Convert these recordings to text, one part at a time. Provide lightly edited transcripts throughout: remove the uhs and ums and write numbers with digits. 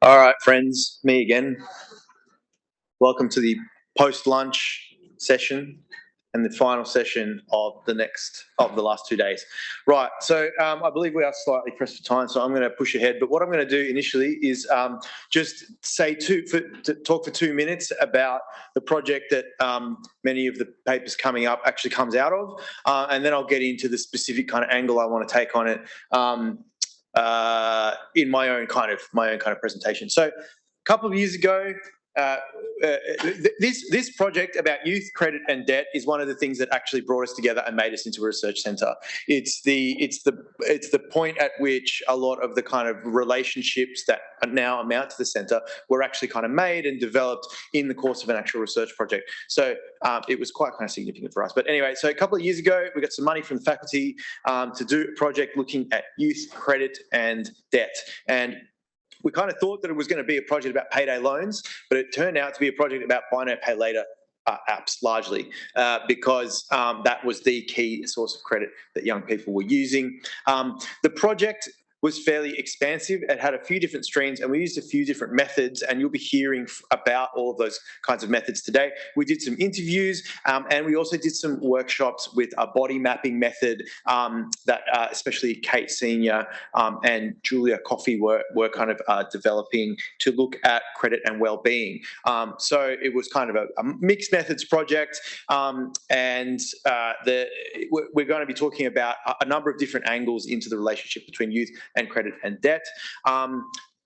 All right, friends, me again. Welcome to the post-lunch session and the final session of the last 2 days. Right, so I believe we are slightly pressed for time, so I'm going to push ahead. But what I'm going to do initially is just talk for 2 minutes about the project that many of the papers coming up actually comes out of, and then I'll get into the specific kind of angle I want to take on it in my own kind of presentation. So, a couple of years ago, this project about youth credit and debt is one of the things that actually brought us together and made us into a research centre. It's the point at which a lot of the kind of relationships that now amount to the centre were actually kind of made and developed in the course of an actual research project. So it was quite kind of significant for us. But anyway, so a couple of years ago, we got some money from the faculty to do a project looking at youth credit and debt. And we kind of thought that it was going to be a project about payday loans, but it turned out to be a project about buy now, pay later apps largely, because that was the key source of credit that young people were using. The project was fairly expansive. It had a few different streams, and we used a few different methods, and you'll be hearing about all of those kinds of methods today. We did some interviews, and we also did some workshops with a body mapping method that especially Kate Senior and Julia Cook were kind of developing to look at credit and wellbeing. So it was kind of a mixed methods project, and we're going to be talking about a number of different angles into the relationship between youth and credit and debt.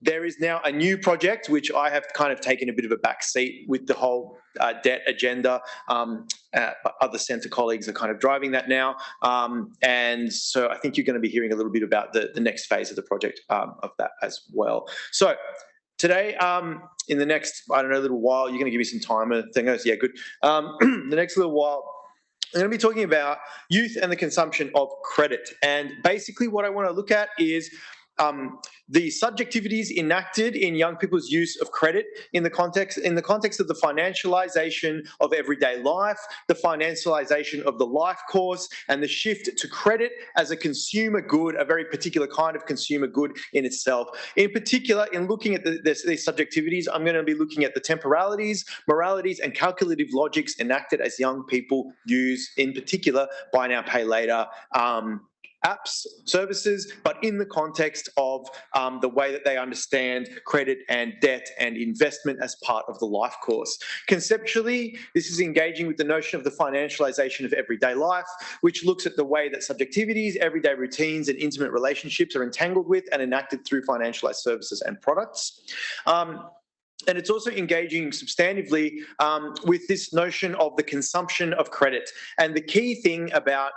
There is now a new project which I have kind of taken a bit of a back seat with the whole debt agenda. Other centre colleagues are kind of driving that now. And so I think you're going to be hearing a little bit about the next phase of the project of that as well. So today, in the next, little while, you're going to give me some time. I think, yeah, good. The next little while, I'm going to be talking about youth and the consumption of credit. And basically what I want to look at is the subjectivities enacted in young people's use of credit in the context of the financialization of everyday life, the financialization of the life course, and the shift to credit as a consumer good, a very particular kind of consumer good in itself. In particular, in looking at these subjectivities, I'm going to be looking at the temporalities, moralities, and calculative logics enacted as young people use, in particular, buy now, pay later apps, services, but in the context of the way that they understand credit and debt and investment as part of the life course. Conceptually, this is engaging with the notion of the financialization of everyday life, which looks at the way that subjectivities, everyday routines, and intimate relationships are entangled with and enacted through financialized services and products. And it's also engaging substantively with this notion of the consumption of credit. And the key thing about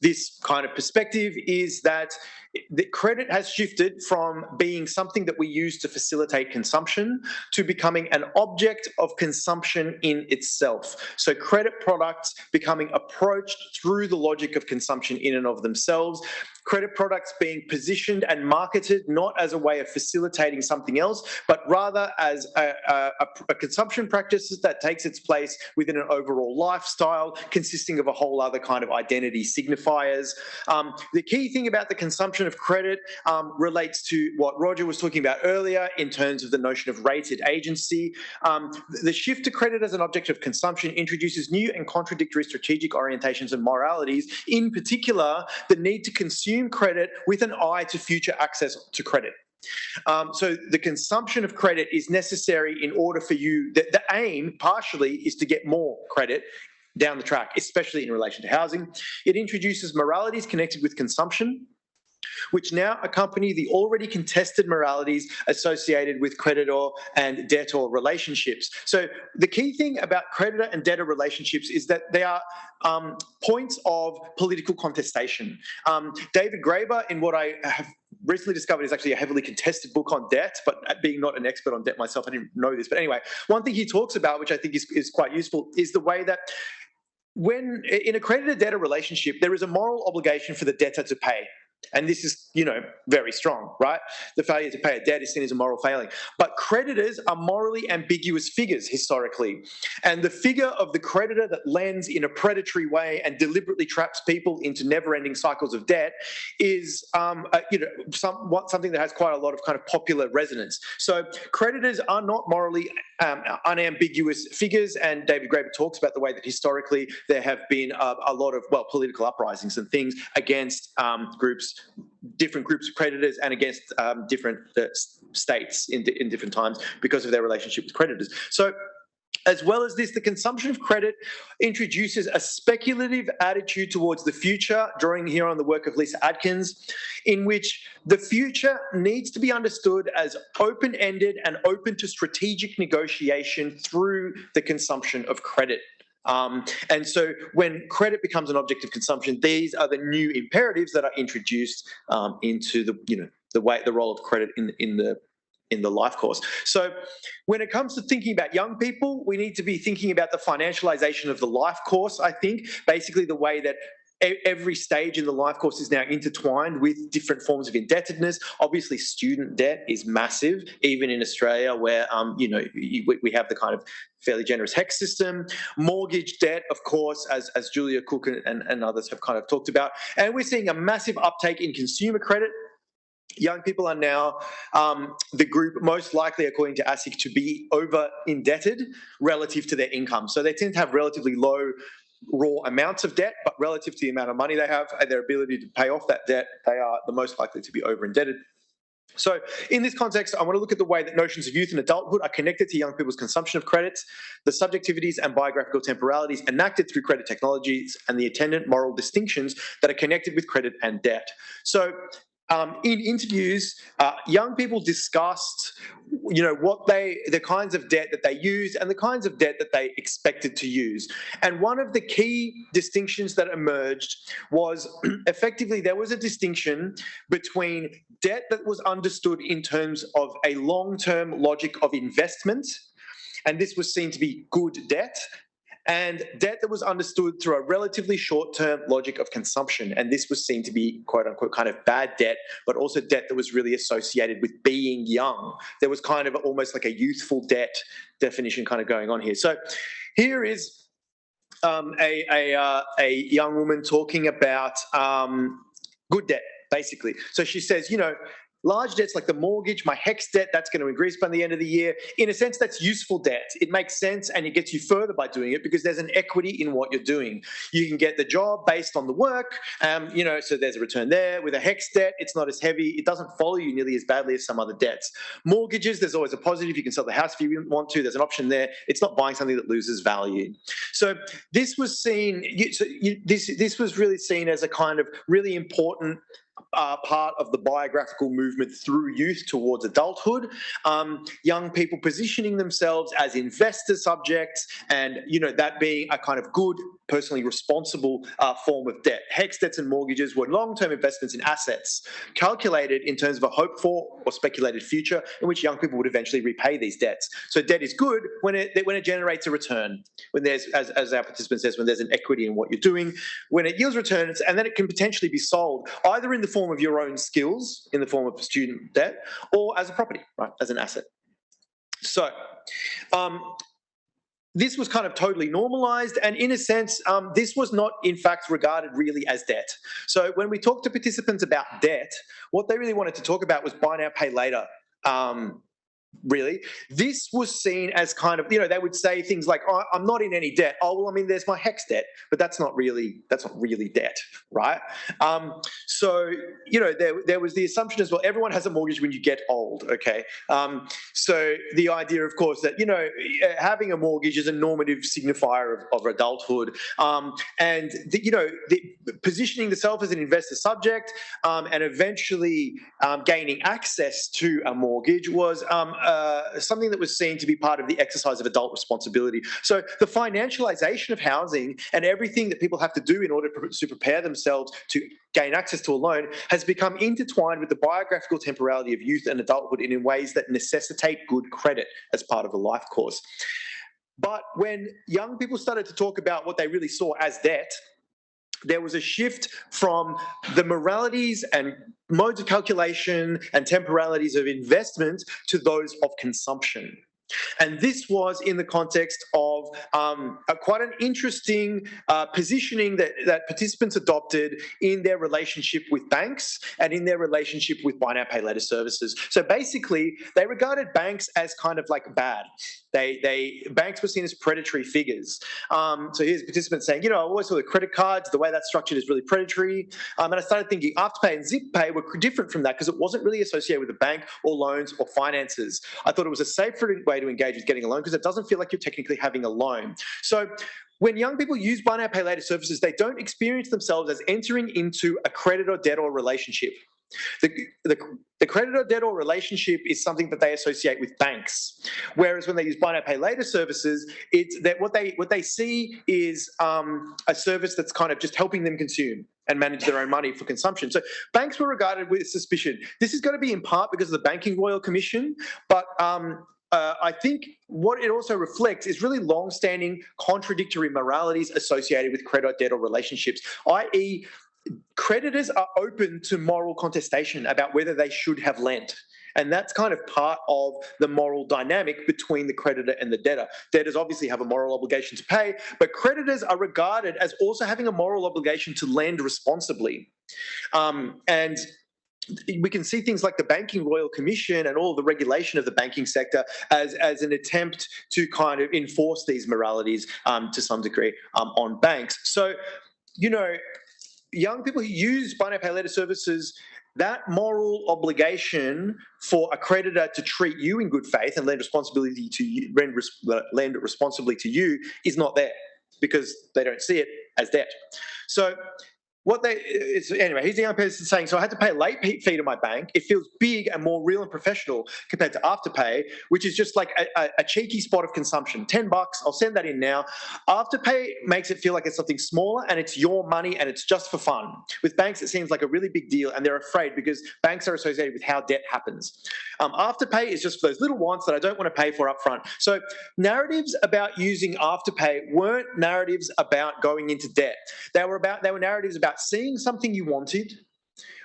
this kind of perspective is that the credit has shifted from being something that we use to facilitate consumption to becoming an object of consumption in itself. So credit products becoming approached through the logic of consumption in and of themselves. Credit products being positioned and marketed not as a way of facilitating something else, but rather as a consumption practice that takes its place within an overall lifestyle consisting of a whole other kind of identity signifiers. The key thing about the consumption of credit relates to what Roger was talking about earlier in terms of the notion of rated agency. The shift to credit as an object of consumption introduces new and contradictory strategic orientations and moralities, in particular, the need to consume credit with an eye to future access to credit. So the consumption of credit is necessary in order for you, the aim partially is to get more credit down the track, especially in relation to housing. It introduces moralities connected with consumption, which now accompany the already contested moralities associated with creditor and debtor relationships. So the key thing about creditor and debtor relationships is that they are points of political contestation. David Graeber, in what I have recently discovered is actually a heavily contested book on debt, but being not an expert on debt myself, I didn't know this. But anyway, one thing he talks about, which I think is quite useful, is the way that when in a creditor-debtor relationship, there is a moral obligation for the debtor to pay. And this is, very strong, right? The failure to pay a debt is seen as a moral failing. But creditors are morally ambiguous figures historically. And the figure of the creditor that lends in a predatory way and deliberately traps people into never-ending cycles of debt is, something that has quite a lot of kind of popular resonance. So creditors are not morally unambiguous figures, and David Graeber talks about the way that historically there have been a lot of, political uprisings and things against different groups of creditors and against different states in different times because of their relationship with creditors. So as well as this, the consumption of credit introduces a speculative attitude towards the future, drawing here on the work of Lisa Adkins, in which the future needs to be understood as open-ended and open to strategic negotiation through the consumption of credit. And so when credit becomes an object of consumption, these are the new imperatives that are introduced into the role of credit in the life course. So when it comes to thinking about young people, we need to be thinking about the financialization of the life course, I think. Basically the way that every stage in the life course is now intertwined with different forms of indebtedness. Obviously, student debt is massive, even in Australia, where we have the kind of fairly generous HEX system. Mortgage debt, of course, as Julia Cook and others have kind of talked about. And we're seeing a massive uptake in consumer credit. Young people are now the group most likely, according to ASIC, to be over indebted relative to their income. So they tend to have relatively low raw amounts of debt, but relative to the amount of money they have and their ability to pay off that debt, they are the most likely to be over indebted. So in this context, I want to look at the way that notions of youth and adulthood are connected to young people's consumption of credits, the subjectivities and biographical temporalities enacted through credit technologies, and the attendant moral distinctions that are connected with credit and debt. So in interviews, young people discussed, the kinds of debt that they use and the kinds of debt that they expected to use. And one of the key distinctions that emerged was effectively there was a distinction between debt that was understood in terms of a long-term logic of investment, and this was seen to be good debt, and debt that was understood through a relatively short-term logic of consumption. And this was seen to be, quote-unquote, kind of bad debt, but also debt that was really associated with being young. There was kind of almost like a youthful debt definition kind of going on here. So here is a young woman talking about good debt, basically. So she says, large debts like the mortgage, my HEX debt, that's going to increase by the end of the year. In a sense, that's useful debt. It makes sense and it gets you further by doing it because there's an equity in what you're doing. You can get the job based on the work, so there's a return there. With a HEX debt, it's not as heavy. It doesn't follow you nearly as badly as some other debts. Mortgages, there's always a positive. You can sell the house if you want to. There's an option there. It's not buying something that loses value. So this was seen, this was really seen as a kind of really important part of the biographical movement through youth towards adulthood. Young people positioning themselves as investor subjects and, that being a kind of good, personally responsible form of debt. HEX debts and mortgages were long-term investments in assets calculated in terms of a hoped for or speculated future in which young people would eventually repay these debts. So debt is good when it generates a return, when there's, as our participant says, when there's an equity in what you're doing, when it yields returns, and then it can potentially be sold either in the form of your own skills, in the form of student debt, or as a property, right, as an asset. So this was kind of totally normalized, and in a sense, this was not, in fact, regarded really as debt. So when we talked to participants about debt, what they really wanted to talk about was buy now, pay later. Really, this was seen as kind of, they would say things like, oh, I'm not in any debt. Oh, well, there's my HEX debt, but that's not really debt, right? So, there was the assumption as well, everyone has a mortgage when you get old, okay? So the idea, of course, that, having a mortgage is a normative signifier of adulthood. And, positioning the self as an investor subject and eventually gaining access to a mortgage was something that was seen to be part of the exercise of adult responsibility. So the financialization of housing and everything that people have to do in order to prepare themselves to gain access to a loan has become intertwined with the biographical temporality of youth and adulthood in ways that necessitate good credit as part of the life course. But when young people started to talk about what they really saw as debt, there was a shift from the moralities and modes of calculation and temporalities of investment to those of consumption. And this was in the context of quite an interesting positioning that participants adopted in their relationship with banks and in their relationship with buy now, pay later services. So basically, they regarded banks as kind of like bad. Banks were seen as predatory figures. So here's participants saying, I always saw the credit cards, the way that's structured is really predatory. And I started thinking Afterpay and ZipPay were different from that because it wasn't really associated with a bank or loans or finances. I thought it was a safer way to engage with getting a loan because it doesn't feel like you're technically having a loan. So when young people use buy now, pay later services, they don't experience themselves as entering into a credit or debt or relationship. The credit or debt or relationship is something that they associate with banks, whereas when they use buy now, pay later services, it's that what they see is a service that's kind of just helping them consume and manage their own money for consumption. So banks were regarded with suspicion. This is going to be in part because of the Banking Royal Commission, but I think what it also reflects is really long-standing contradictory moralities associated with credit, debt, or relationships, i.e., creditors are open to moral contestation about whether they should have lent. And that's kind of part of the moral dynamic between the creditor and the debtor. Debtors obviously have a moral obligation to pay, but creditors are regarded as also having a moral obligation to lend responsibly. And we can see things like the Banking Royal Commission and all the regulation of the banking sector as an attempt to kind of enforce these moralities to some degree on banks. So, young people who use buy now, pay later services, that moral obligation for a creditor to treat you in good faith and lend responsibly to you is not there because they don't see it as debt. So anyway, here's the young person saying, so I had to pay a late fee to my bank. It feels big and more real and professional compared to Afterpay, which is just like a cheeky spot of consumption. $10, I'll send that in now. Afterpay makes it feel like it's something smaller and it's your money and it's just for fun. With banks, it seems like a really big deal and they're afraid because banks are associated with how debt happens. Afterpay is just for those little wants that I don't want to pay for up front. So narratives about using Afterpay weren't narratives about going into debt. They were narratives about seeing something you wanted,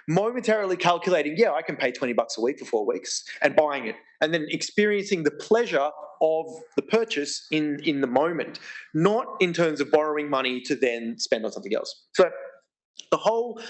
momentarily calculating, I can pay $20 a week for 4 weeks, and buying it, and then experiencing the pleasure of the purchase in the moment, not in terms of borrowing money to then spend on something else. So the whole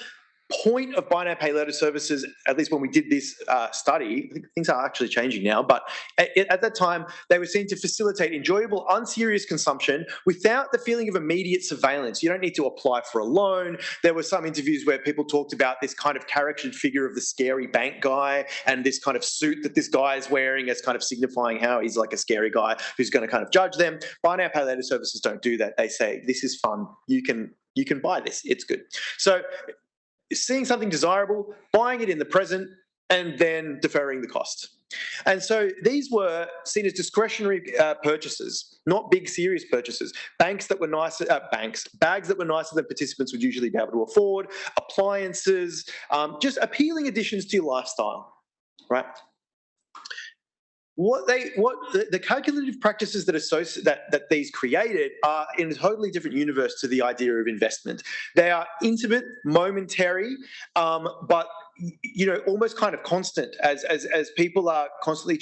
point of buy now, pay later services, at least when we did this study, I think things are actually changing now, but at that time, they were seen to facilitate enjoyable, unserious consumption without the feeling of immediate surveillance. You don't need to apply for a loan. There were some interviews where people talked about this kind of caricatured figure of the scary bank guy and this kind of suit that this guy is wearing as kind of signifying how he's like a scary guy who's going to kind of judge them. Buy now, pay later services don't do that. They say, this is fun. You can buy this. It's good. So seeing something desirable, buying it in the present, and then deferring the cost. And so these were seen as discretionary purchases, not big, serious purchases. Bags that were nicer than participants would usually be able to afford, appliances, just appealing additions to your lifestyle, right? The calculative practices that these created are in a totally different universe to the idea of investment. They are intimate, momentary, but almost kind of constant as people are constantly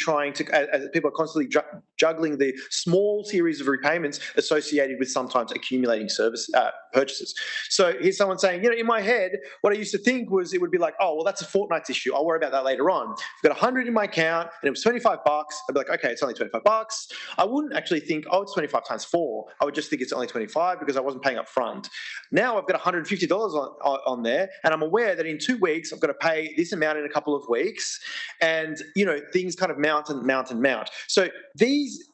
juggling the small series of repayments associated with sometimes accumulating service purchases. So here's someone saying, in my head, what I used to think was it would be like, oh, well, that's a fortnight's issue. I'll worry about that later on. I've got 100 in my account and it was $25. I'd be like, okay, it's only $25. I wouldn't actually think, oh, it's 25 times 4. I would just think it's only 25 because I wasn't paying up front. Now I've got $150 on there and I'm aware that in 2 weeks I've got to pay this amount in a couple of weeks, and things kind of mount and mount and mount. So these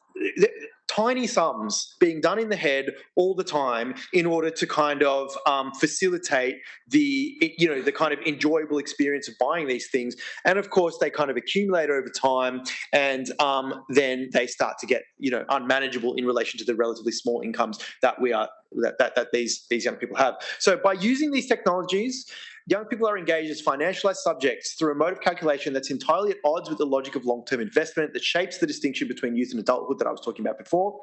tiny sums being done in the head all the time in order to kind of facilitate the kind of enjoyable experience of buying these things, and of course they kind of accumulate over time, and then they start to get unmanageable in relation to the relatively small incomes that these young people have. So by using these technologies, young people are engaged as financialized subjects through a mode of calculation that's entirely at odds with the logic of long-term investment that shapes the distinction between youth and adulthood that I was talking about before.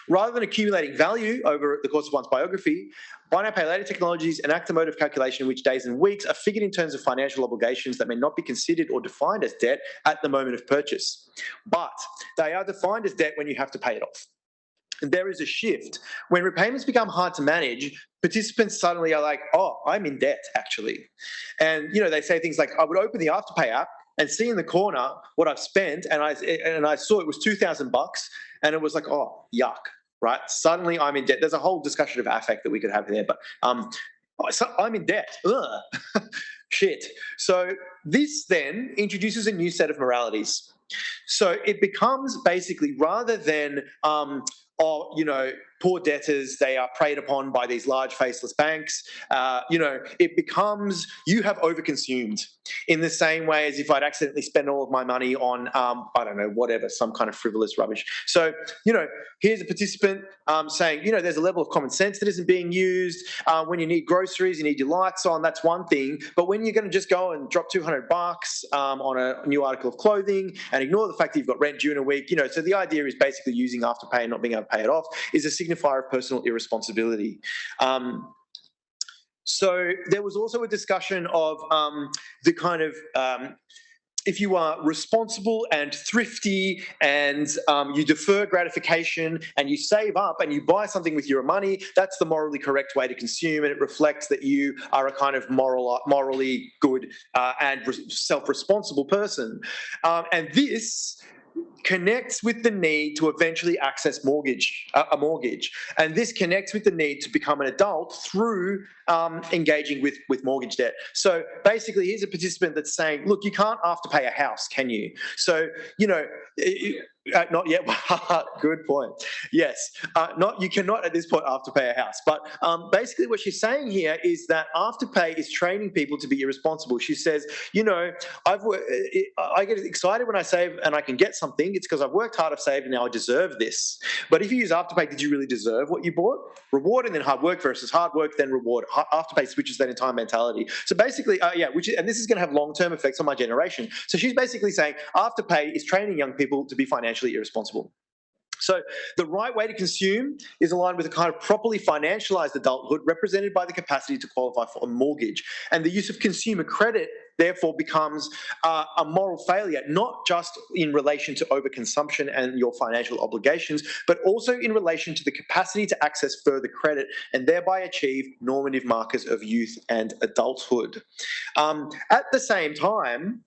Rather than accumulating value over the course of one's biography, buy now, pay later technologies enact a mode of calculation in which days and weeks are figured in terms of financial obligations that may not be considered or defined as debt at the moment of purchase. But they are defined as debt when you have to pay it off. There is a shift. When repayments become hard to manage, participants suddenly are like, oh, I'm in debt, actually. And, they say things like, I would open the Afterpay app and see in the corner what I've spent, and I saw it was $2,000, and it was like, oh, yuck, right? Suddenly I'm in debt. There's a whole discussion of affect that we could have there, but so I'm in debt. Ugh. Shit. So this then introduces a new set of moralities. So it becomes basically, rather than poor debtors, they are preyed upon by these large faceless banks. It becomes, you have overconsumed, in the same way as if I'd accidentally spent all of my money on, some kind of frivolous rubbish. So, here's a participant saying, there's a level of common sense that isn't being used. When you need groceries, you need your lights on, that's one thing. But when you're going to just go and drop $200 on a new article of clothing and ignore the fact that you've got rent due in a week, so the idea is basically using Afterpay and not being able to pay it off is a signifier of personal irresponsibility. So there was also a discussion of the kind of if you are responsible and thrifty and you defer gratification and you save up and you buy something with your money, that's the morally correct way to consume, and it reflects that you are a kind of morally good and self-responsible person. And this connects with the need to eventually access a mortgage. And this connects with the need to become an adult through engaging with mortgage debt. So basically, here's a participant that's saying, look, you can't Afterpay a house, can you? So, not yet. Good point. Yes. You cannot at this point Afterpay a house. But basically what she's saying here is that Afterpay is training people to be irresponsible. She says, I get excited when I save and I can get something. It's because I've worked hard, I've saved, and now I deserve this. But if you use Afterpay, did you really deserve what you bought? Reward and then hard work versus hard work, then reward. Afterpay switches that entire mentality. So basically, and this is going to have long-term effects on my generation. So she's basically saying Afterpay is training young people to be financially irresponsible. So the right way to consume is aligned with a kind of properly financialized adulthood represented by the capacity to qualify for a mortgage. And the use of consumer credit therefore becomes a moral failure, not just in relation to overconsumption and your financial obligations, but also in relation to the capacity to access further credit and thereby achieve normative markers of youth and adulthood. At the same time,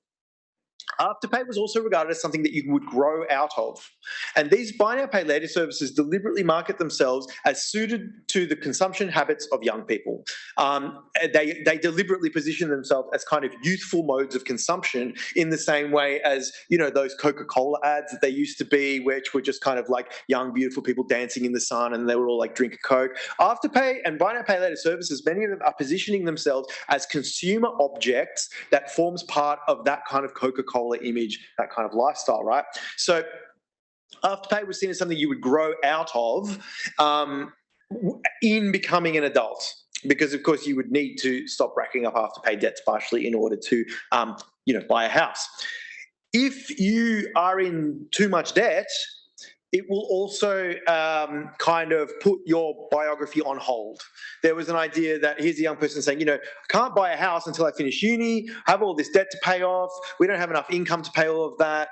Afterpay was also regarded as something that you would grow out of. And these buy now, pay later services deliberately market themselves as suited to the consumption habits of young people. They deliberately position themselves as kind of youthful modes of consumption in the same way as, those Coca-Cola ads that they used to be, which were just kind of like young, beautiful people dancing in the sun and they were all like drink a Coke. Afterpay and buy now, pay later services, many of them are positioning themselves as consumer objects that forms part of that kind of Coca-Cola image, that kind of lifestyle, right? So Afterpay was seen as something you would grow out of in becoming an adult, because of course you would need to stop racking up Afterpay debts partially in order to buy a house. If you are in too much debt, it will also kind of put your biography on hold. There was an idea that here's a young person saying, I can't buy a house until I finish uni, have all this debt to pay off, we don't have enough income to pay all of that,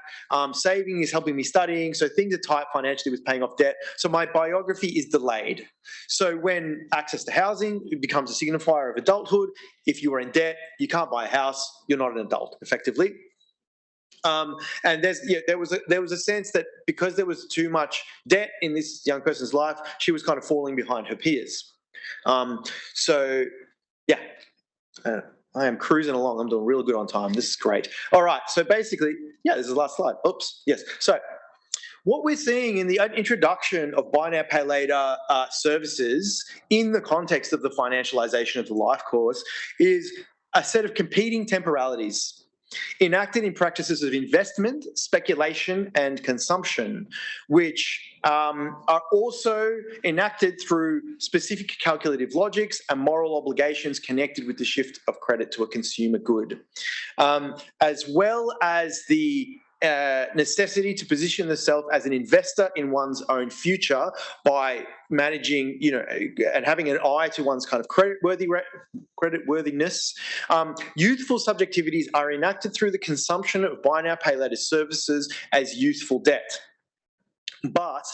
saving is helping me studying, so things are tight financially with paying off debt, so my biography is delayed. So when access to housing, it becomes a signifier of adulthood. If you are in debt, you can't buy a house, you're not an adult, effectively. And there was a sense that because there was too much debt in this young person's life, she was kind of falling behind her peers. I am cruising along. I'm doing real good on time. This is great. All right. So basically, this is the last slide. Oops. Yes. So what we're seeing in the introduction of buy now, pay later services in the context of the financialization of the life course is a set of competing temporalities. enacted in practices of investment, speculation, and consumption, which are also enacted through specific calculative logics and moral obligations connected with the shift of credit to a consumer good, as well as the necessity to position themselves as an investor in one's own future by managing, and having an eye to one's kind of creditworthiness. Youthful subjectivities are enacted through the consumption of buy now, pay later services as youthful debt. But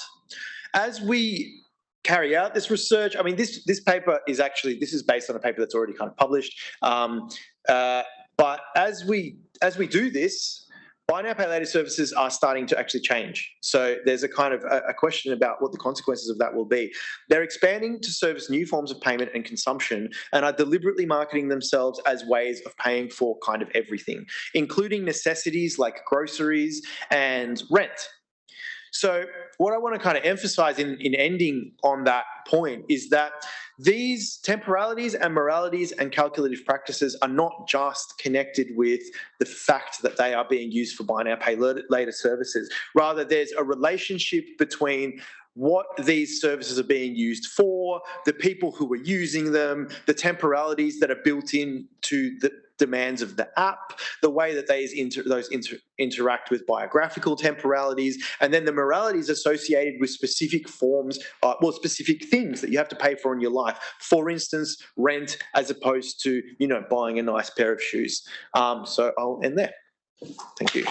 as we carry out this research, I mean, this paper is actually, this is based on a paper that's already kind of published. But as we do this, buy now, pay later services are starting to actually change. So there's a kind of a question about what the consequences of that will be. They're expanding to service new forms of payment and consumption, and are deliberately marketing themselves as ways of paying for kind of everything, including necessities like groceries and rent. So what I want to kind of emphasize in ending on that point is that these temporalities and moralities and calculative practices are not just connected with the fact that they are being used for buy now, pay later services. Rather, there's a relationship between what these services are being used for, the people who are using them, the temporalities that are built into the demands of the app, the way that those interact with biographical temporalities, and then the moralities associated with specific forms, specific things that you have to pay for in your life. For instance, rent, as opposed to, buying a nice pair of shoes. So I'll end there. Thank you.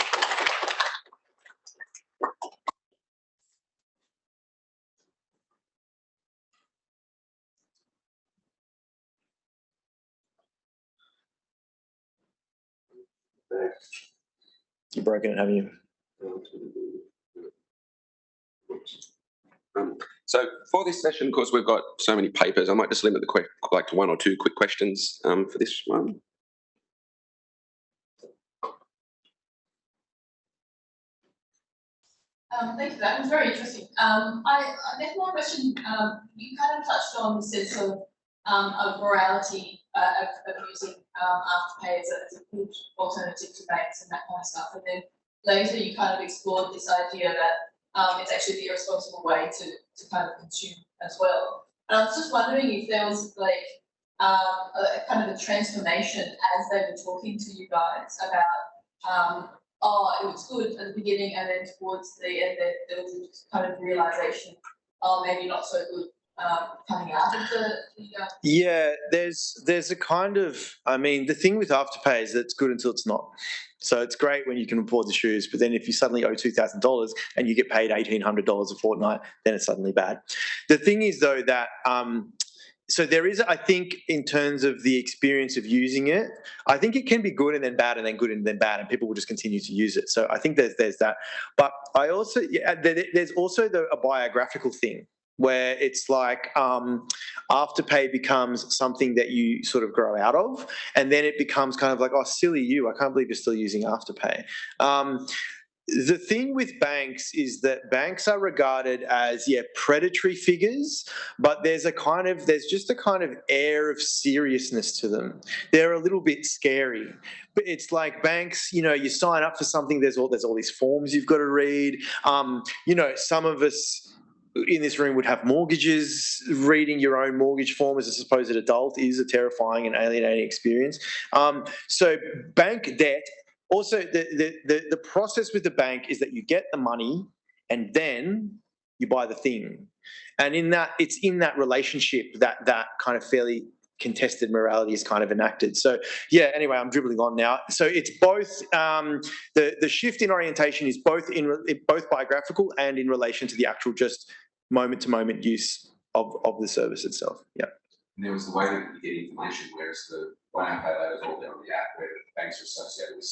You've broken it, haven't you? So for this session, of course, we've got so many papers. I might just limit to one or two quick questions for this one. Thank you. That was very interesting. I guess one question. You kind of touched on the sense of morality of using Afterpay as a good alternative to banks and that kind of stuff. And then later you kind of explored this idea that it's actually the irresponsible way to kind of consume as well. And I was just wondering if there was like a kind of a transformation as they were talking to you guys about it was good at the beginning, and then towards the end there was a kind of realization, maybe not so good coming out of the Yeah, there's a kind of, I mean, the thing with Afterpay is that it's good until it's not. So it's great when you can afford the shoes, but then if you suddenly owe $2,000 and you get paid $1,800 a fortnight, then it's suddenly bad. The thing is, though, that so there is, I think, in terms of the experience of using it, I think it can be good and then bad and then good and then bad, and people will just continue to use it. So I think there's that. But I also, there's also a biographical thing where it's like Afterpay becomes something that you sort of grow out of, and then it becomes kind of like, oh, silly you, I can't believe you're still using Afterpay. The thing with banks is that banks are regarded as, predatory figures, but there's just a kind of air of seriousness to them. They're a little bit scary. But it's like banks, you sign up for something, there's all these forms you've got to read. Some of us in this room would have mortgages. Reading your own mortgage form as a supposed adult is a terrifying and alienating experience. So bank debt. Also, the process with the bank is that you get the money and then you buy the thing. And it's in that relationship that kind of fairly contested morality is kind of enacted. So, anyway, I'm dribbling on now. So it's both, the shift in orientation is both biographical and in relation to the actual just moment-to-moment use of the service itself. Yeah. And there was the way that you get information, whereas the buy now, pay later is all there on the app, where the banks are associated with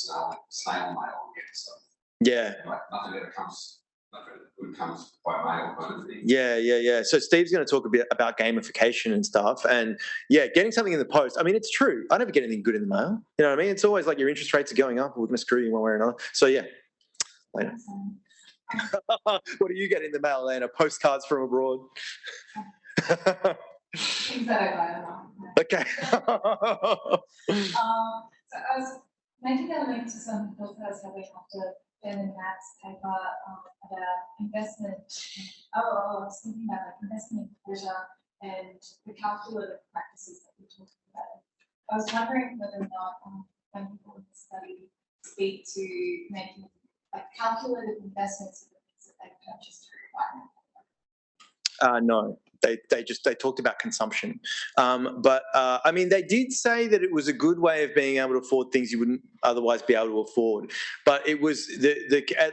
snail mail and stuff. Yeah. Like nothing good comes by mail kind of thing. Yeah. So Steve's going to talk a bit about gamification and stuff, and getting something in the post. I mean, it's true. I never get anything good in the mail. You know what I mean? It's always like your interest rates are going up. We're going to screw you one way or another. So later. What do you get in the mail, Lana? Postcards from abroad. Things that I buy online. Okay. So I was Making a link to some books I was having after Ben and Matt's paper about investment. I was thinking about like investment pleasure and the calculative practices that we talked about. I was wondering whether or not when people in the study speak to making like calculated investments of the things that they purchase through finance. No, they talked about consumption, but I mean they did say that it was a good way of being able to afford things you wouldn't otherwise be able to afford. But it was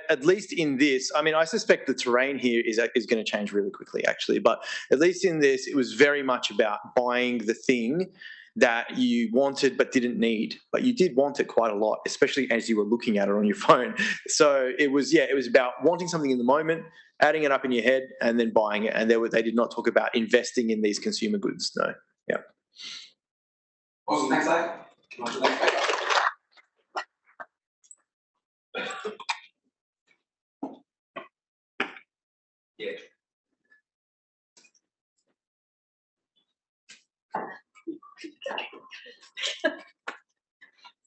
at least in this. I mean, I suspect the terrain here is going to change really quickly, actually. But at least in this, it was very much about buying the thing that you wanted but didn't need, but you did want it quite a lot, especially as you were looking at it on your phone. So it was about wanting something in the moment, adding it up in your head, and then buying it. And they did not talk about investing in these consumer goods. No. Yeah. Awesome. Thanks, Dave. Can I do the next paper? Yeah.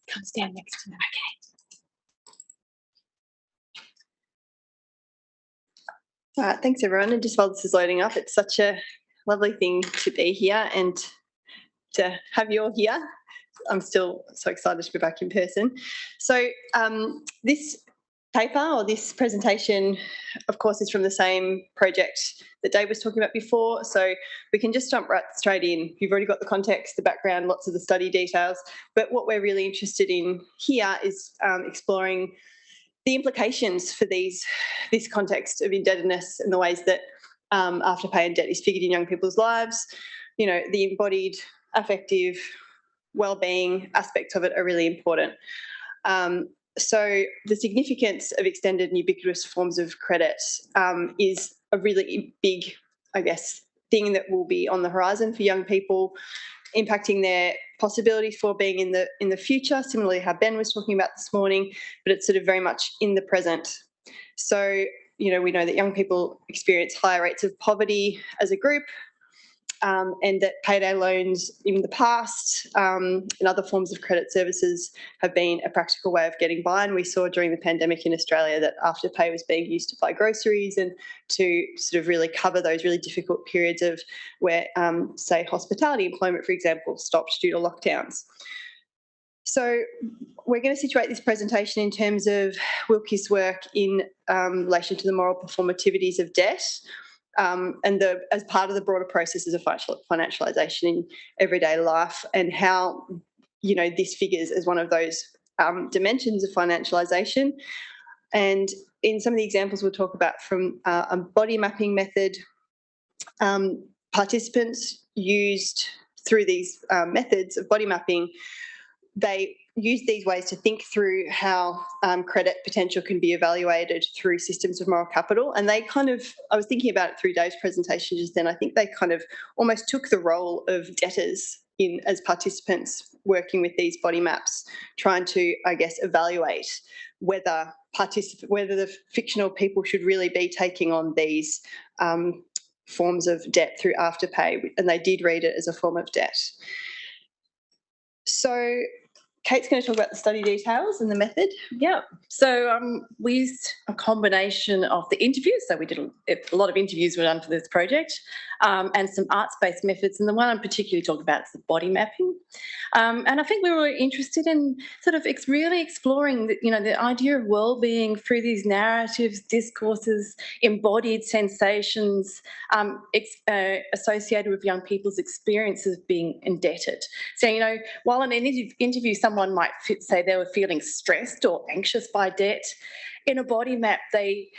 Come stand next to me, okay? All right, thanks everyone. And just while this is loading up, it's such a lovely thing to be here and to have you all here. I'm still so excited to be back in person. So this paper or this presentation, of course, is from the same project that Dave was talking about before. So we can just jump right straight in. You've already got the context, the background, lots of the study details. But what we're really interested in here is exploring the implications for this context of indebtedness and the ways that afterpay and debt is figured in young people's lives. You know, the embodied, affective, wellbeing aspects of it are really important. So the significance of extended and ubiquitous forms of credit is a really big, I guess, thing that will be on the horizon for young people, impacting their possibilities for being in the future, similarly how Ben was talking about this morning, but it's sort of very much in the present. So, you know, we know that young people experience higher rates of poverty as a group, and that payday loans in the past and other forms of credit services have been a practical way of getting by. And we saw during the pandemic in Australia that Afterpay was being used to buy groceries and to sort of really cover those really difficult periods of where, say, hospitality employment, for example, stopped due to lockdowns. So we're going to situate this presentation in terms of Wilkie's work in relation to the moral performativities of debt, and as part of the broader processes of financialisation in everyday life, and how, you know, this figures as one of those dimensions of financialisation. And in some of the examples we'll talk about from a body mapping method, participants used through these methods of body mapping, they use these ways to think through how credit potential can be evaluated through systems of moral capital. And they kind of, I was thinking about it through Dave's presentation just then, I think they kind of almost took the role of debtors as participants working with these body maps, trying to, I guess, evaluate whether the fictional people should really be taking on these forms of debt through Afterpay, and they did read it as a form of debt. So Kate's going to talk about the study details and the method. Yeah, so we used a combination of the interviews. So we did a lot of interviews were done for this project, and some arts-based methods. And the one I'm particularly talking about is the body mapping. And I think we were interested in sort of really exploring, the idea of well-being through these narratives, discourses, embodied sensations associated with young people's experiences of being indebted. So, while in an interview someone might say they were feeling stressed or anxious by debt, in a body map they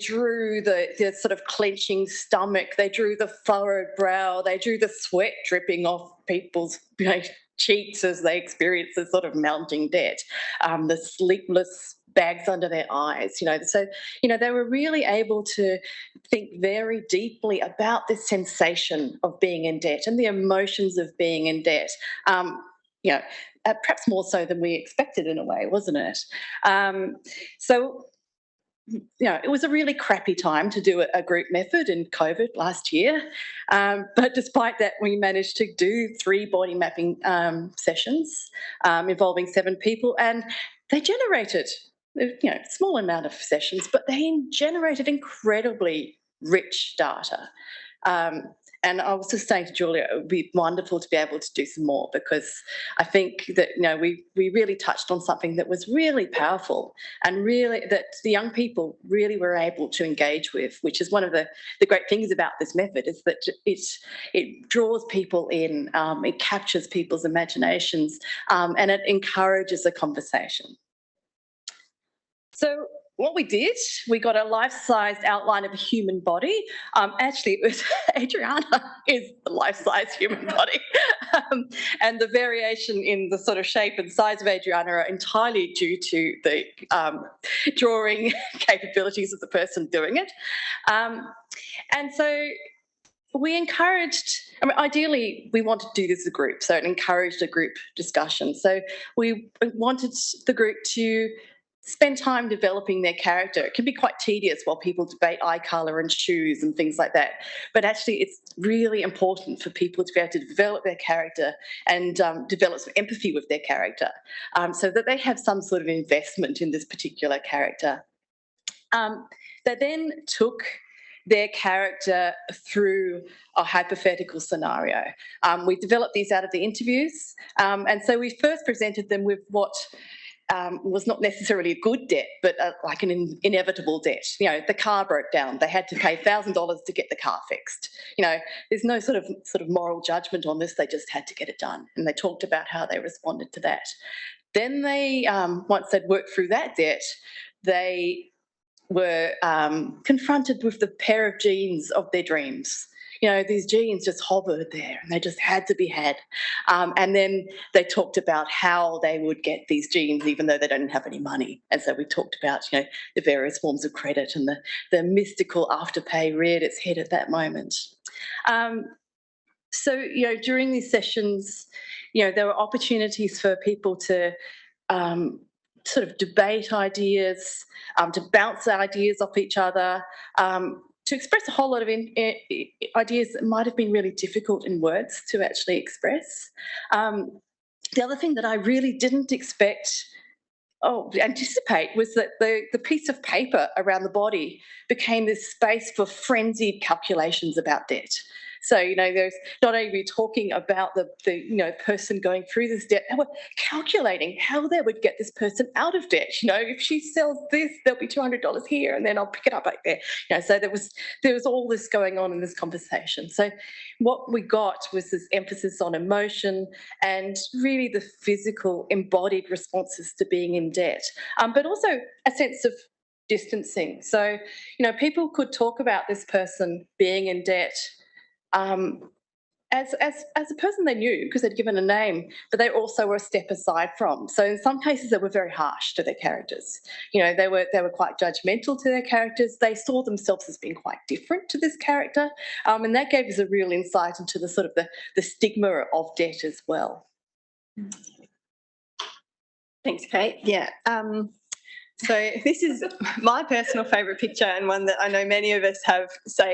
drew the sort of clenching stomach, they drew the furrowed brow, they drew the sweat dripping off people's cheeks as they experience this sort of mounting debt, the sleepless bags under their eyes, So, they were really able to think very deeply about this sensation of being in debt and the emotions of being in debt. Perhaps more so than we expected in a way, wasn't it? So it was a really crappy time to do a group method in COVID last year. But despite that, we managed to do 3 body mapping sessions involving 7 people, and they generated, small amount of sessions, but they generated incredibly rich data. And I was just saying to Julia, it would be wonderful to be able to do some more, because I think that, we really touched on something that was really powerful and really that the young people really were able to engage with, which is one of the great things about this method, is that it draws people in, it captures people's imaginations, and it encourages a conversation. So what we did, we got a life-sized outline of a human body. Actually, it was Adriana is the life-size human body. And the variation in the sort of shape and size of Adriana are entirely due to the drawing capabilities of the person doing it. And so we encouraged, ideally, we wanted to do this as a group, so it encouraged a group discussion. So we wanted the group to spend time developing their character. It can be quite tedious while people debate eye colour and shoes and things like that. But actually, it's really important for people to be able to develop their character and develop some empathy with their character, so that they have some sort of investment in this particular character. They then took their character through a hypothetical scenario. We developed these out of the interviews. And so we first presented them with what was not necessarily a good debt, but like an inevitable debt. The car broke down. They had to pay $1,000 to get the car fixed. There's no sort of moral judgment on this. They just had to get it done. And they talked about how they responded to that. Then they, once they'd worked through that debt, they were confronted with the pair of jeans of their dreams. These jeans just hovered there and they just had to be had. And then they talked about how they would get these jeans even though they don't have any money. And so we talked about, the various forms of credit, and the mystical afterpay reared its head at that moment. So, during these sessions, there were opportunities for people to sort of debate ideas, to bounce ideas off each other, to express a whole lot of ideas that might have been really difficult in words to actually express. The other thing that I really didn't anticipate was that the piece of paper around the body became this space for frenzied calculations about debt. So, there's not only talking about the person going through this debt, they were calculating how they would get this person out of debt. If she sells this, there'll be $200 here, and then I'll pick it up back there. So there was all this going on in this conversation. So what we got was this emphasis on emotion and really the physical embodied responses to being in debt, but also a sense of distancing. So, people could talk about this person being in debt as a person they knew because they'd given a name, but they also were a step aside from. So in some cases they were very harsh to their characters. They were quite judgmental to their characters. They saw themselves as being quite different to this character, and that gave us a real insight into the sort of the stigma of debt as well. Thanks, Kate. Yeah. So this is my personal favourite picture, and one that I know many of us have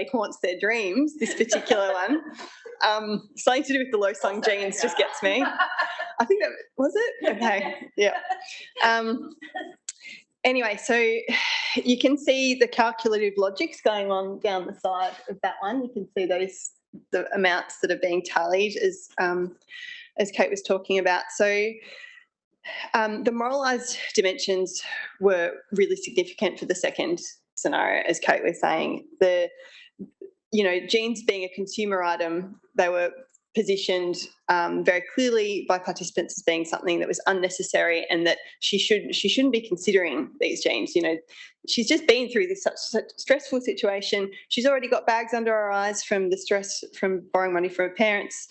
haunts their dreams, this particular one. Something to do with the low-slung jeans just gets me. I think that, was it? Okay, yeah. Anyway, so you can see the calculative logics going on down the side of that one. You can see the amounts that are being tallied as Kate was talking about. So the moralised dimensions were really significant for the second scenario, as Kate was saying. Jeans being a consumer item, they were positioned very clearly by participants as being something that was unnecessary, and that she shouldn't be considering these jeans. She's just been through this such stressful situation. She's already got bags under her eyes from the stress from borrowing money from her parents.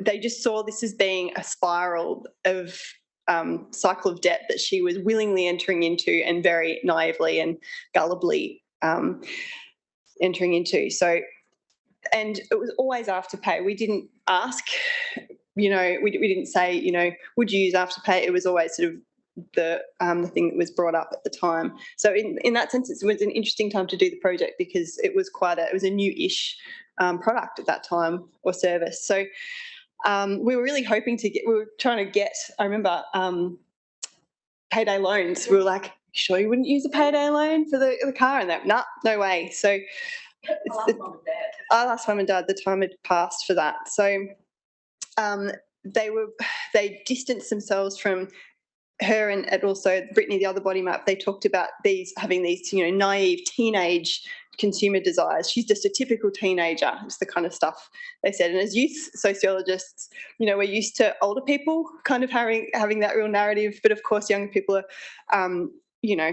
They just saw this as being a spiral of cycle of debt that she was willingly entering into, and very naively and gullibly entering into. So, and it was always Afterpay. We didn't ask, we didn't say, would you use Afterpay? It was always sort of the thing that was brought up at the time. So in that sense, it was an interesting time to do the project because it was a new-ish product at that time or service. So we were really hoping I remember payday loans. We were like, sure you wouldn't use a payday loan for the car? And nah, no way. So I'll ask Mum and Dad. The time had passed for that. So they distanced themselves from her and also Brittany, the other body map. They talked about having these naive teenage consumer desires. She's just a typical teenager. It's the kind of stuff they said. And as youth sociologists, we're used to older people kind of having that real narrative, but of course younger people are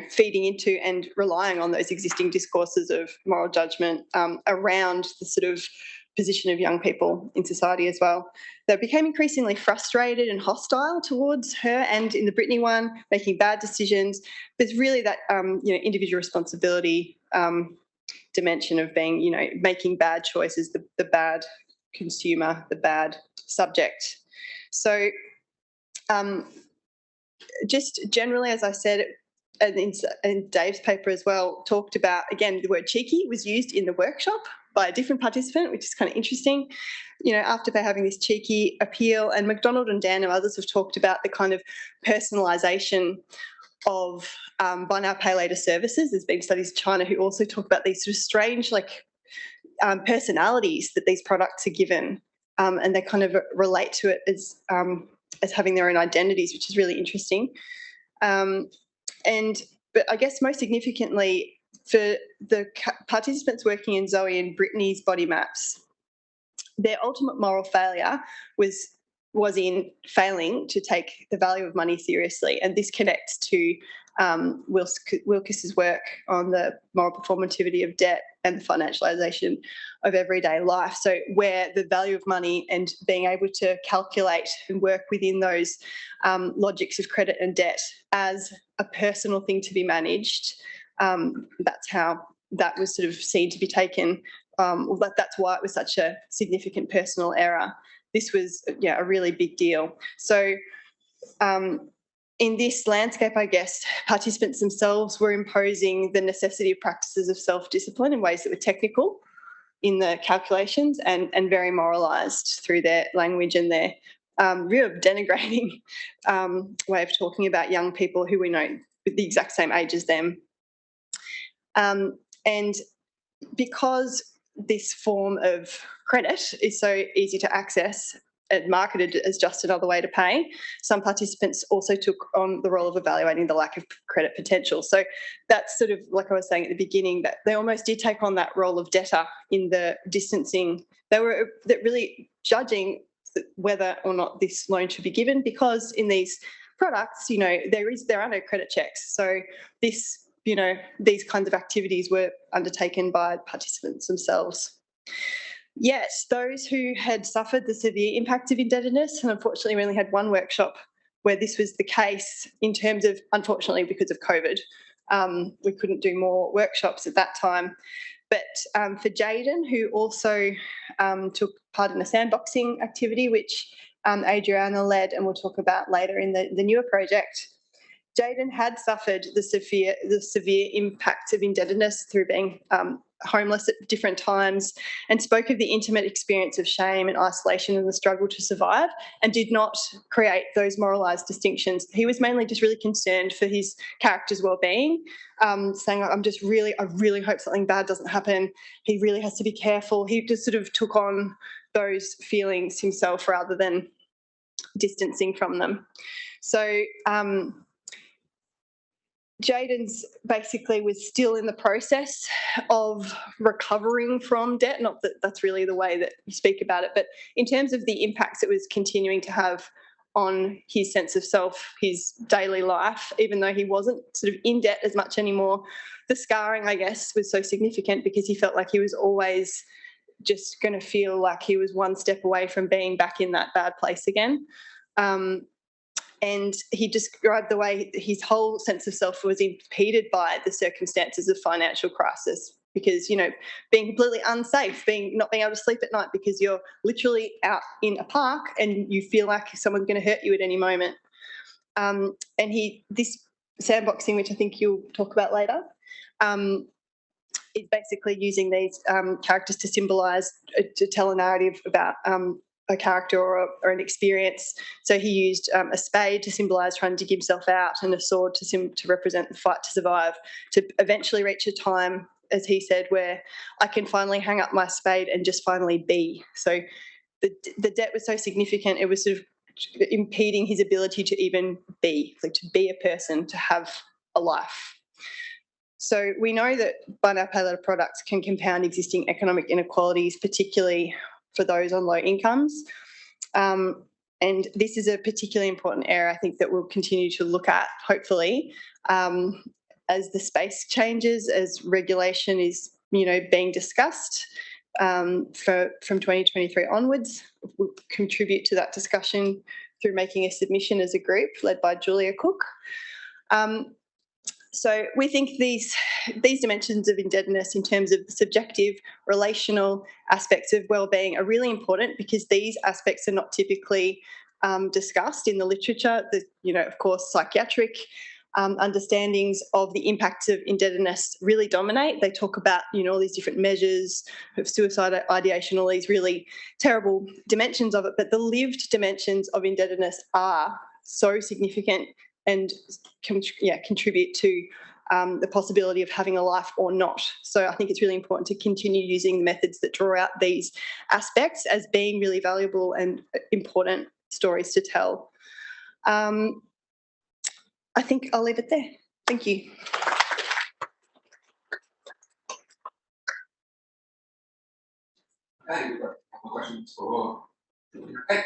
feeding into and relying on those existing discourses of moral judgment around the sort of position of young people in society as well. They became increasingly frustrated and hostile towards her, and in the Brittany one, making bad decisions. There's really that individual responsibility dimension of being, making bad choices, the bad consumer, the bad subject. So just generally, as I said, and in Dave's paper as well, talked about, again, the word cheeky was used in the workshop by a different participant, which is kind of interesting. Afterpay having this cheeky appeal, and McDonald and Dan and others have talked about the kind of personalisation of buy now, pay later services. There's been studies in China who also talk about these sort of strange personalities that these products are given, and they kind of relate to it as having their own identities, which is really interesting. But I guess most significantly, for the participants working in Zoe and Brittany's body maps, their ultimate moral failure was in failing to take the value of money seriously. And this connects to Wilkes's work on the moral performativity of debt and the financialisation of everyday life. So where the value of money and being able to calculate and work within those logics of credit and debt as a personal thing to be managed, that's how that was sort of seen to be taken. That's why it was such a significant personal error. This was a really big deal. So in this landscape, I guess, participants themselves were imposing the necessity of practices of self-discipline in ways that were technical in the calculations and very moralised through their language and their real denigrating way of talking about young people who we know with the exact same age as them. And because this form of credit is so easy to access and marketed as just another way to pay, some participants also took on the role of evaluating the lack of credit potential. So that's sort of, like I was saying at the beginning, that they almost did take on that role of debtor in the distancing. They were really judging whether or not this loan should be given, because in these products, there are no credit checks. So this, these kinds of activities were undertaken by participants themselves. Yet those who had suffered the severe impact of indebtedness, and unfortunately we only had one workshop where this was the case in terms of, unfortunately because of COVID, we couldn't do more workshops at that time. But for Jaden, who also took part in a sandboxing activity, which Adriana led and we'll talk about later in the newer project, Jaden had suffered the severe impacts of indebtedness through being homeless at different times, and spoke of the intimate experience of shame and isolation and the struggle to survive, and did not create those moralised distinctions. He was mainly just really concerned for his character's well-being, saying, I really hope something bad doesn't happen. He really has to be careful. He just sort of took on those feelings himself rather than distancing from them. So Jaden's basically was still in the process of recovering from debt. Not that that's really the way that you speak about it, but in terms of the impacts it was continuing to have on his sense of self, his daily life, even though he wasn't sort of in debt as much anymore, the scarring, I guess, was so significant because he felt like he was always just going to feel like he was one step away from being back in that bad place again. And he described the way his whole sense of self was impeded by the circumstances of financial crisis, because, being completely unsafe, not being able to sleep at night because you're literally out in a park and you feel like someone's going to hurt you at any moment. And this sandboxing, which I think you'll talk about later, is basically using these characters to symbolise, to tell a narrative about a character or an experience. So he used a spade to symbolise trying to dig himself out, and a sword to represent the fight to survive, to eventually reach a time, as he said, where I can finally hang up my spade and just finally be. So the debt was so significant, it was sort of impeding his ability to even be, like to be a person, to have a life. So we know that buy now, pay later products can compound existing economic inequalities, particularly for those on low incomes. And this is a particularly important area, I think, that we'll continue to look at, hopefully, as the space changes, as regulation is, being discussed from 2023 onwards. We'll contribute to that discussion through making a submission as a group led by Julia Cook. So we think these dimensions of indebtedness in terms of the subjective, relational aspects of wellbeing are really important, because these aspects are not typically discussed in the literature. Of course, psychiatric understandings of the impacts of indebtedness really dominate. They talk about, all these different measures of suicide ideation, all these really terrible dimensions of it, but the lived dimensions of indebtedness are so significant and contribute to the possibility of having a life or not. So I think it's really important to continue using the methods that draw out these aspects as being really valuable and important stories to tell. I think I'll leave it there. Thank you. Okay, we've got a couple of questions for Hey.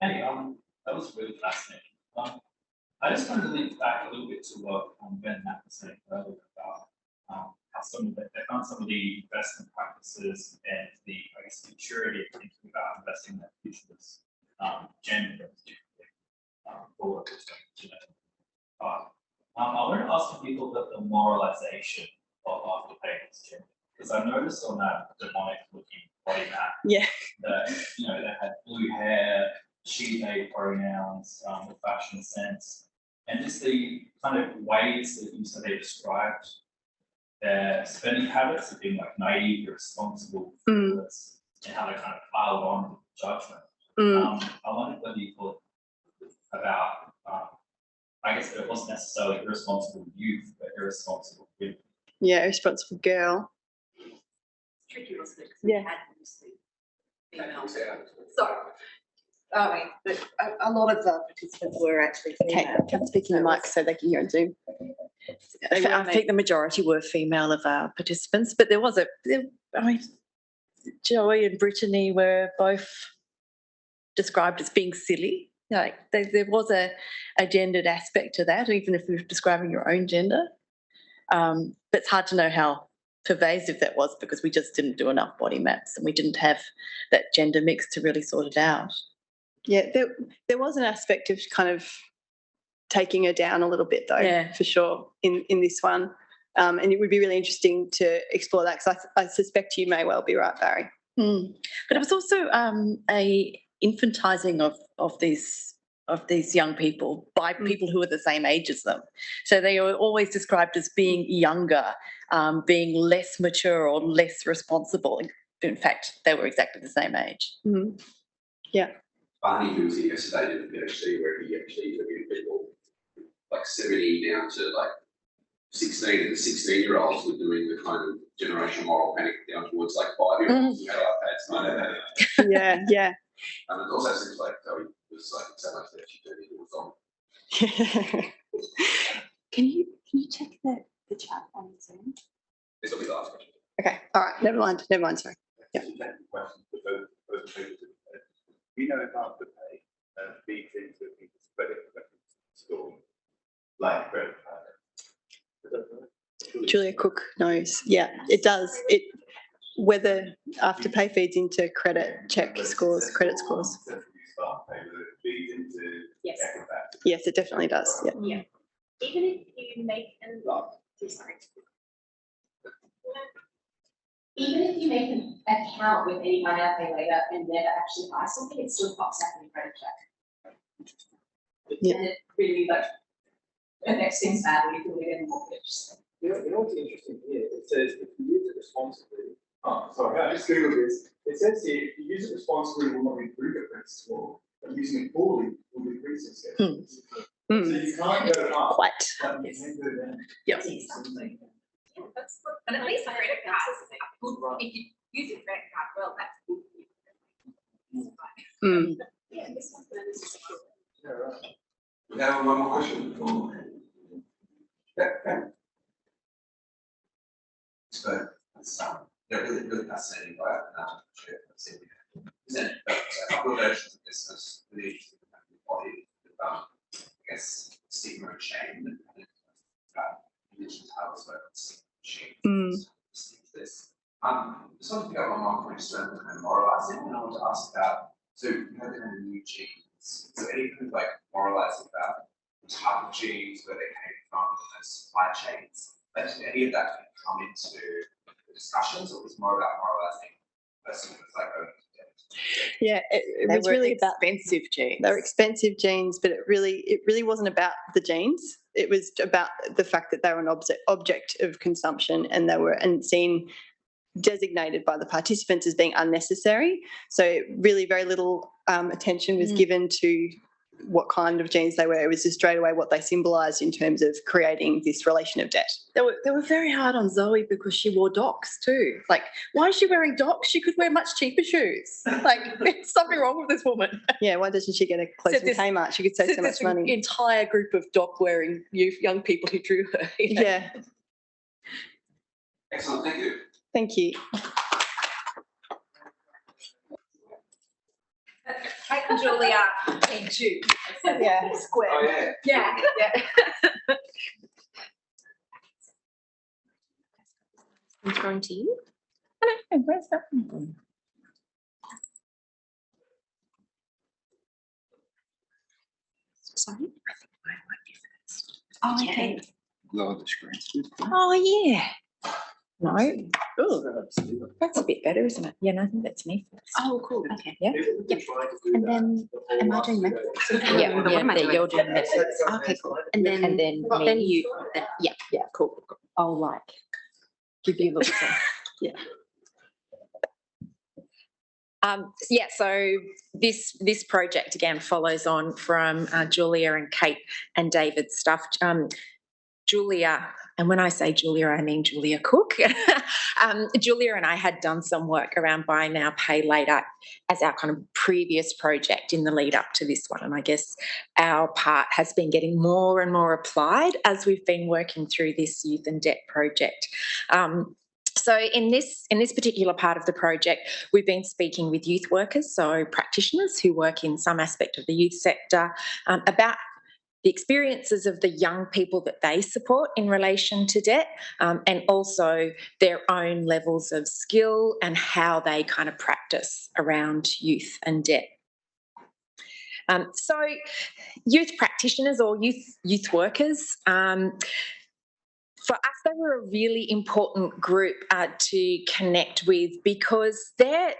Hey, that was really fascinating. I just wanted to link back a little bit to what Ben Matt was saying earlier about how they found some of the investment practices and the, maturity of thinking about investing in that future was gender forward between I want to ask people about the moralization of afterpay gender, because I noticed on that demonic looking body map that they had blue hair, she, they pronouns, the fashion sense, and just the kind of ways that you said they described their spending habits of being like naive, irresponsible, frivolous, and how they kind of piled on judgment. I wondered whether you thought about, I guess it wasn't necessarily irresponsible youth, but irresponsible women. Yeah, irresponsible girl. Tricky, wasn't it? Yeah. So, but a lot of the participants were actually female. Okay, come speak in the mic so they can hear on Zoom. I think the majority were female of our participants, but there was Joey and Brittany were both described as being silly. Like there was a gendered aspect to that, even if we were describing your own gender. But it's hard to know how pervasive that was, because we just didn't do enough body maps and we didn't have that gender mix to really sort it out. Yeah, there was an aspect of kind of taking her down a little bit, though, for sure, in this one. And it would be really interesting to explore that, because I suspect you may well be right, Barry. But it was also a infantising of these young people by people who are the same age as them. So they were always described as being younger, being less mature or less responsible. In fact, they were exactly the same age. Yeah. Barney, who was here yesterday, did a PhD where he actually interviewed people like 70 down to like 16, and the 16-year-olds were doing the kind of generational moral panic down towards like 5-year-olds who had iPads. Yeah. And it also seems like Zoe was like so much that she turned into a song. Can you check the chat on Zoom? This will be the last question. Okay. All right. Never mind. Sorry. Yeah. We know about the pay feeds into people's credit score, like credit card. Julia Cook knows. Yeah, it does. Whether Afterpay feeds into credit scores. Yes. Yes, it definitely does. Yeah. Even if you make Even if you make an account with any buy now, pay later and never actually buy something, it still pops up in your credit check. Yeah. And it really like affects things badly if you live in a mortgage. You know what's interesting here? It says if you use it responsibly. Oh, sorry, I just googled this. It says here if you use it responsibly, it will not improve your credit score, but using it poorly will decrease its credit score. So you can't go up. Quite. But you can go down. Yep. That's good. And at least a credit card is good. If you use your credit card well, that's good. Mm. Yeah, this one's good. Yeah, right. We have one more question. Yeah. So it's really fascinating by isn't it? A couple of versions of business really interesting body I guess stigma and shame and you mentioned how it's about stigma and shame. This. Just want to pick up on one point just around kind of moralizing, and I want to ask about so you have the kind of new genes. So any kind of like moralizing about the type of genes, where they came from, the supply chains, like did any of that come into the discussions, or was more about moralizing person that's like going to debt? Yeah, it was really about expensive genes. they were expensive genes, but it really wasn't about the genes. It was about the fact that they were an object of consumption, and they were seen designated by the participants as being unnecessary. So really very little attention was given to what kind of genes they were. It was just straight away what they symbolised in terms of creating this relation of debt. They were very hard on Zoe because she wore Docs too. Like, why is she wearing Docs? She could wear much cheaper shoes. Like, there's something wrong with this woman. Yeah, why doesn't she get a clothes from Kmart? She could save so much money. Entire group of Doc-wearing young people who drew her. You know? Yeah. Excellent, thank you. Thank you. Kate and Julia in two. Yeah. Square. Oh yeah. Yeah. I'm throwing to you. Hello, where's that one from? Sorry? I think mine might be first. Oh, okay. Lower the screen. Oh, yeah. No. Oh, that's a bit better, isn't it? Yeah, no, I think that's me first. Oh, cool. Okay. Yeah. Yep. And then, am I doing that? Yeah, what am I doing? You're doing that. Okay, cool. And then you. Yeah. Yeah, cool. I'll like give you a look. Yeah. Yeah, so this project again follows on from Julia and Kate and David's stuff. Julia, and when I say Julia, I mean Julia Cook. Julia and I had done some work around buy now, pay later as our kind of previous project in the lead up to this one. And I guess our part has been getting more and more applied as we've been working through this youth and debt project. So in this particular part of the project, we've been speaking with youth workers, so practitioners who work in some aspect of the youth sector, about the experiences of the young people that they support in relation to debt, and also their own levels of skill and how they kind of practice around youth and debt. So youth practitioners or youth workers, for us, they were a really important group to connect with because they're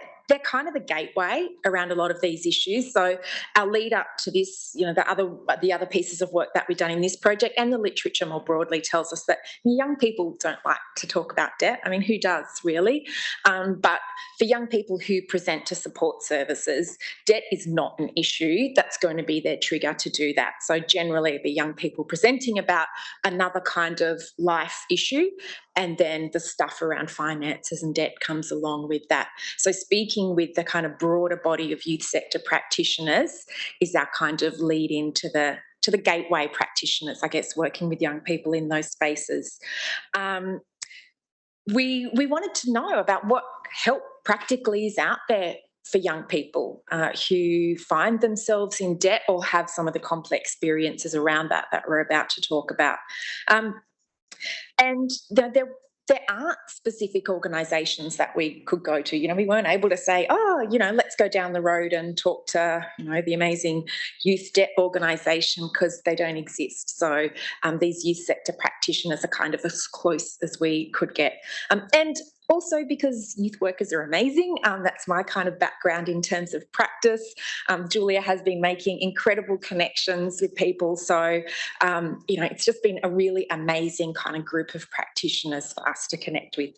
kind of the gateway around a lot of these issues. So our lead up to this, you know, the other pieces of work that we've done in this project and the literature more broadly tells us that young people don't like to talk about debt. I mean, who does really? But for young people who present to support services, debt is not an issue that's going to be their trigger to do that. So generally it'd be young people presenting about another kind of life issue, and then the stuff around finances and debt comes along with that. So speaking with the kind of broader body of youth sector practitioners is our kind of lead into the gateway practitioners, I guess, working with young people in those spaces. We wanted to know about what help practically is out there for young people who find themselves in debt or have some of the complex experiences around that we're about to talk about. And there aren't specific organisations that we could go to. You know, we weren't able to say, oh, you know, let's go down the road and talk to, you know, the amazing youth debt organisation because they don't exist. So these youth sector practitioners practitioners are kind of as close as we could get. And also because youth workers are amazing. That's my kind of background in terms of practice. Julia has been making incredible connections with people. So, it's just been a really amazing kind of group of practitioners for us to connect with.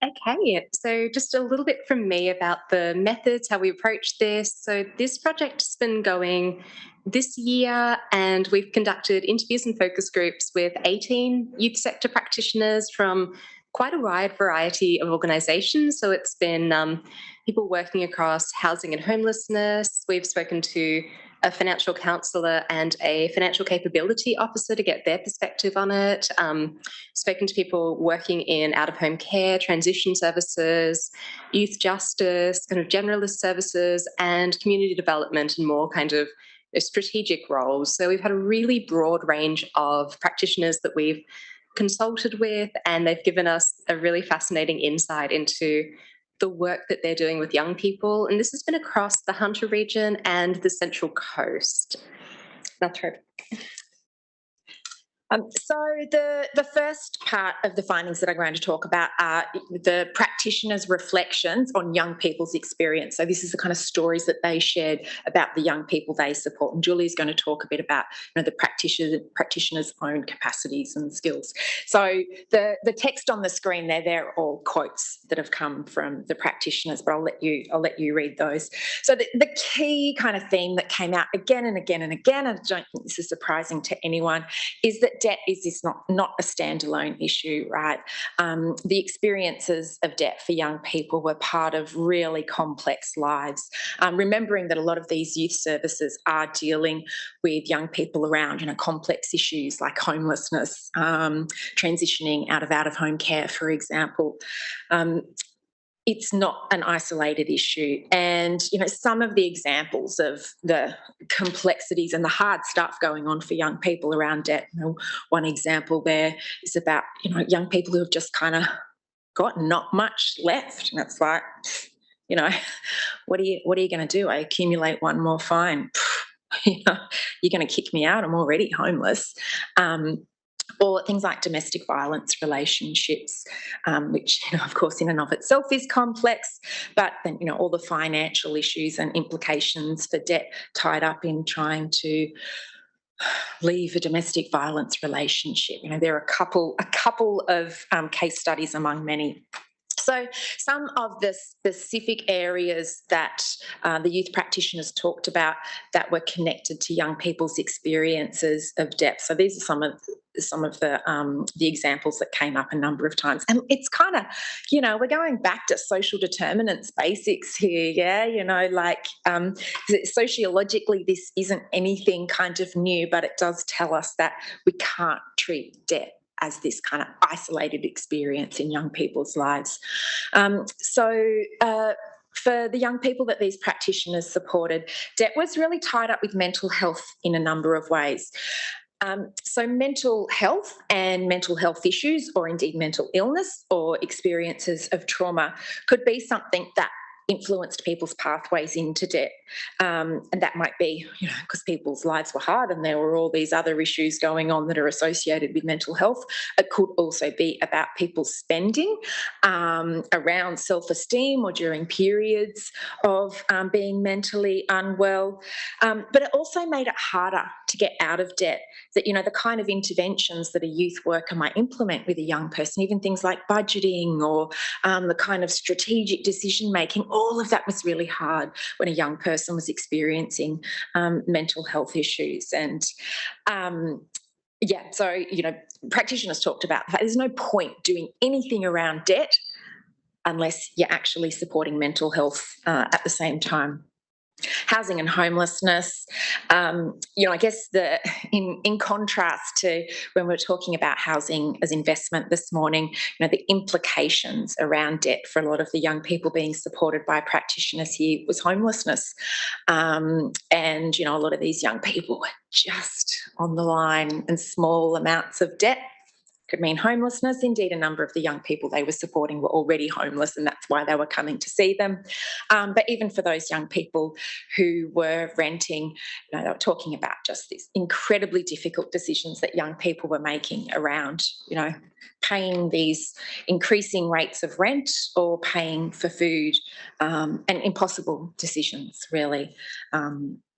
Okay, so just a little bit from me about the methods, how we approach this. So this project's been going this year, and we've conducted interviews and focus groups with 18 youth sector practitioners from quite a wide variety of organisations. So it's been people working across housing and homelessness. We've spoken to a financial counsellor and a financial capability officer to get their perspective on it. Spoken to people working in out-of-home care, transition services, youth justice, kind of generalist services, and community development and more kind of strategic roles. So we've had a really broad range of practitioners that we've consulted with, and they've given us a really fascinating insight into the work that they're doing with young people. And this has been across the Hunter region and the Central Coast. That's right. So the first part of the findings that I'm going to talk about are the practitioners' reflections on young people's experience. So this is the kind of stories that they shared about the young people they support. And Julie's going to talk a bit about the practitioners' own capacities and skills. So the text on the screen there, they're all quotes that have come from the practitioners, but I'll let you read those. So the key kind of theme that came out again and again and again, and I don't think this is surprising to anyone, is that debt is not a standalone issue, right? The experiences of debt for young people were part of really complex lives. Remembering that a lot of these youth services are dealing with young people around, complex issues like homelessness, transitioning out of home care, for example. It's not an isolated issue. And, some of the examples of the complexities and the hard stuff going on for young people around debt, one example there is about, young people who have just kind of got not much left. And it's like, what are you going to do? I accumulate one more fine. You're going to kick me out. I'm already homeless. Or things like domestic violence relationships, which, of course, in and of itself is complex, but then, all the financial issues and implications for debt tied up in trying to leave a domestic violence relationship. There are a couple of case studies among many. So some of the specific areas that the youth practitioners talked about that were connected to young people's experiences of debt. So these are some of the examples that came up a number of times. And it's kind of, we're going back to social determinants basics here, yeah? Sociologically, this isn't anything kind of new, but it does tell us that we can't treat debt as this kind of isolated experience in young people's lives. For the young people that these practitioners supported, debt was really tied up with mental health in a number of ways. So mental health and mental health issues, or indeed mental illness or experiences of trauma, could be something that influenced people's pathways into debt. And that might be, because people's lives were hard and there were all these other issues going on that are associated with mental health. It could also be about people's spending around self-esteem or during periods of being mentally unwell. But it also made it harder to get out of debt. That, the kind of interventions that a youth worker might implement with a young person, even things like budgeting or the kind of strategic decision-making, all of that was really hard when a young person was experiencing mental health issues. And practitioners talked about that there's no point doing anything around debt unless you're actually supporting mental health at the same time. Housing and homelessness, I guess in contrast to when we were talking about housing as investment this morning, the implications around debt for a lot of the young people being supported by practitioners here was homelessness. And, a lot of these young people were just on the line and small amounts of debt. could mean homelessness. Indeed, a number of the young people they were supporting were already homeless, and that's why they were coming to see them. But even for those young people who were renting, they were talking about just these incredibly difficult decisions that young people were making around, paying these increasing rates of rent or paying for food, and impossible decisions, really.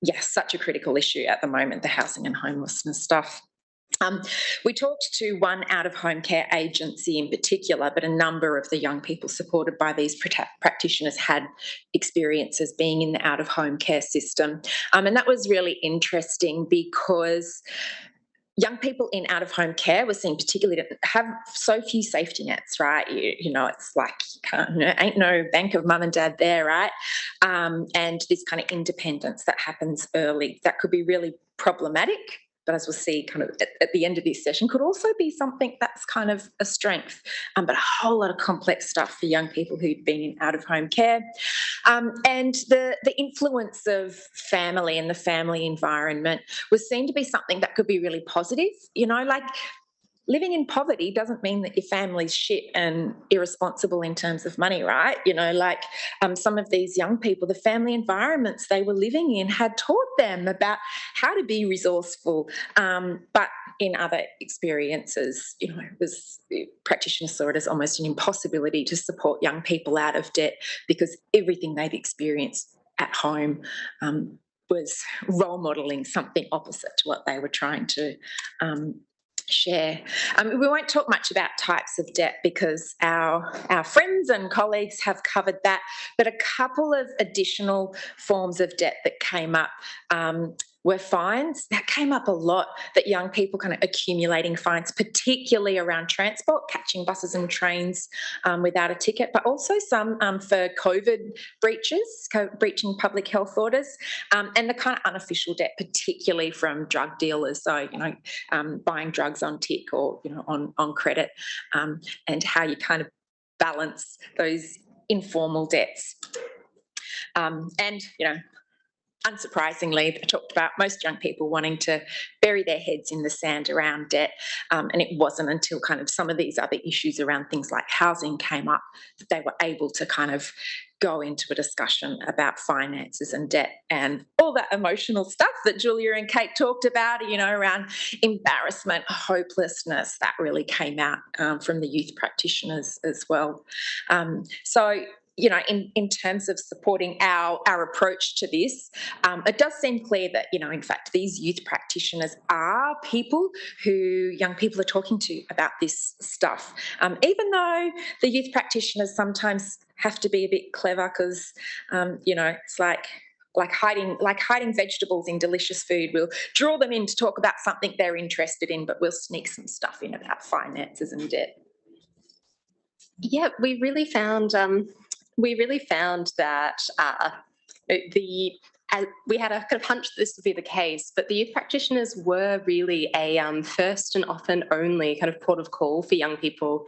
Yes, such a critical issue at the moment, the housing and homelessness stuff. We talked to one out-of-home care agency in particular, but a number of the young people supported by these practitioners had experiences being in the out-of-home care system. And that was really interesting because young people in out-of-home care were seen particularly to have so few safety nets, right? It's like ain't no bank of mum and dad there, right? And this kind of independence that happens early, that could be really problematic. But as we'll see kind of at the end of this session, could also be something that's kind of a strength, but a whole lot of complex stuff for young people who've been in out-of-home care. And the influence of family and the family environment was seen to be something that could be really positive. Like living in poverty doesn't mean that your family's shit and irresponsible in terms of money, right? Some of these young people, the family environments they were living in had taught them about how to be resourceful. But in other experiences, practitioners saw it as almost an impossibility to support young people out of debt because everything they'd experienced at home was role modelling something opposite to what they were trying to share. We won't talk much about types of debt because our friends and colleagues have covered that, but a couple of additional forms of debt that came up were fines. That came up a lot, that young people kind of accumulating fines, particularly around transport, catching buses and trains without a ticket, but also some for COVID breaches, breaching public health orders, and the kind of unofficial debt, particularly from drug dealers. So, buying drugs on tick or, on credit, and how you kind of balance those informal debts. Unsurprisingly, I talked about most young people wanting to bury their heads in the sand around debt, and it wasn't until kind of some of these other issues around things like housing came up that they were able to kind of go into a discussion about finances and debt and all that emotional stuff that Julia and Kate talked about, around embarrassment, hopelessness, that really came out from the youth practitioners as well. In terms of supporting our approach to this, it does seem clear that, in fact, these youth practitioners are people who young people are talking to about this stuff. Even though the youth practitioners sometimes have to be a bit clever because, it's like hiding vegetables in delicious food. We'll draw them in to talk about something they're interested in, but we'll sneak some stuff in about finances and debt. Yeah, we really found that we had a kind of hunch that this would be the case, but the youth practitioners were really a first and often only kind of port of call for young people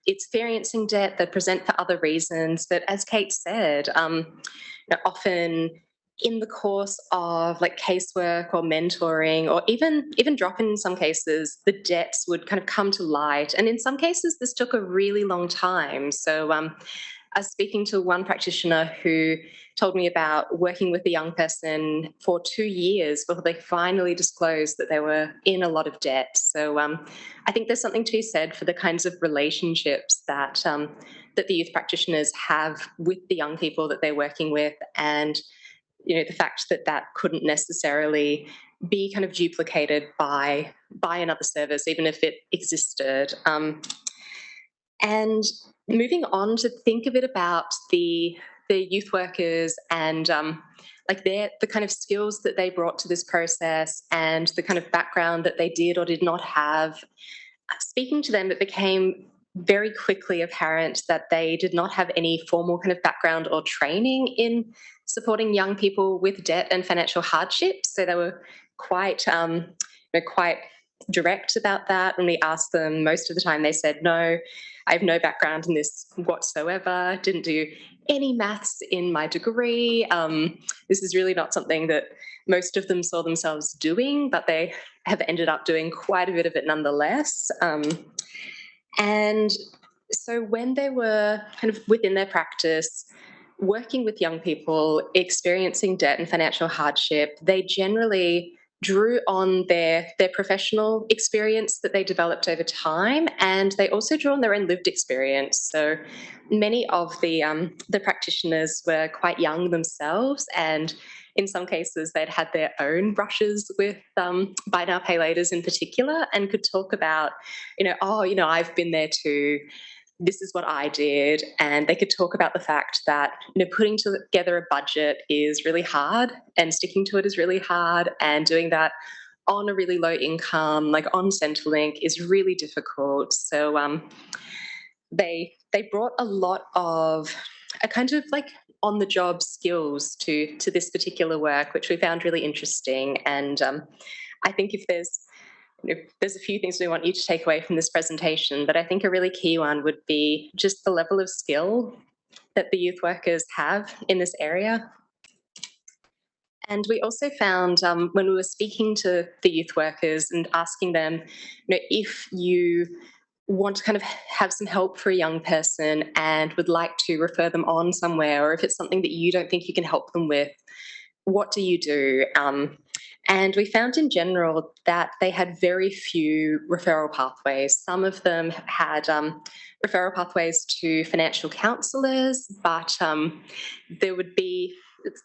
experiencing debt that present for other reasons. But as Kate said, often in the course of like casework or mentoring or even drop-in some cases, the debts would kind of come to light. And in some cases, this took a really long time. So I was speaking to one practitioner who told me about working with a young person for 2 years before they finally disclosed that they were in a lot of debt. So I think there's something to be said for the kinds of relationships that that the youth practitioners have with the young people that they're working with, and the fact that that couldn't necessarily be kind of duplicated by another service, even if it existed. And moving on to think a bit about the youth workers and the kind of skills that they brought to this process and the kind of background that they did or did not have. Speaking to them, it became very quickly apparent that they did not have any formal kind of background or training in supporting young people with debt and financial hardship. So they were quite direct about that. When we asked them, most of the time they said, no, I have no background in this whatsoever, didn't do any maths in my degree. This is really not something that most of them saw themselves doing, but they have ended up doing quite a bit of it nonetheless. And so when they were kind of within their practice, working with young people, experiencing debt and financial hardship, they generally drew on their professional experience that they developed over time, and they also drew on their own lived experience. So many of the practitioners were quite young themselves, and in some cases they'd had their own brushes with buy now, pay laters in particular, and could talk about, I've been there too. This is what I did. And they could talk about the fact that, putting together a budget is really hard, and sticking to it is really hard, and doing that on a really low income, like on Centrelink, is really difficult. So they brought a lot of a kind of like on the job skills to this particular work, which we found really interesting. And I think if there's a few things we want you to take away from this presentation, but I think a really key one would be just the level of skill that the youth workers have in this area. And we also found when we were speaking to the youth workers and asking them, if you want to kind of have some help for a young person and would like to refer them on somewhere, or if it's something that you don't think you can help them with, what do you do? And we found in general that they had very few referral pathways. Some of them had referral pathways to financial counsellors, but there would be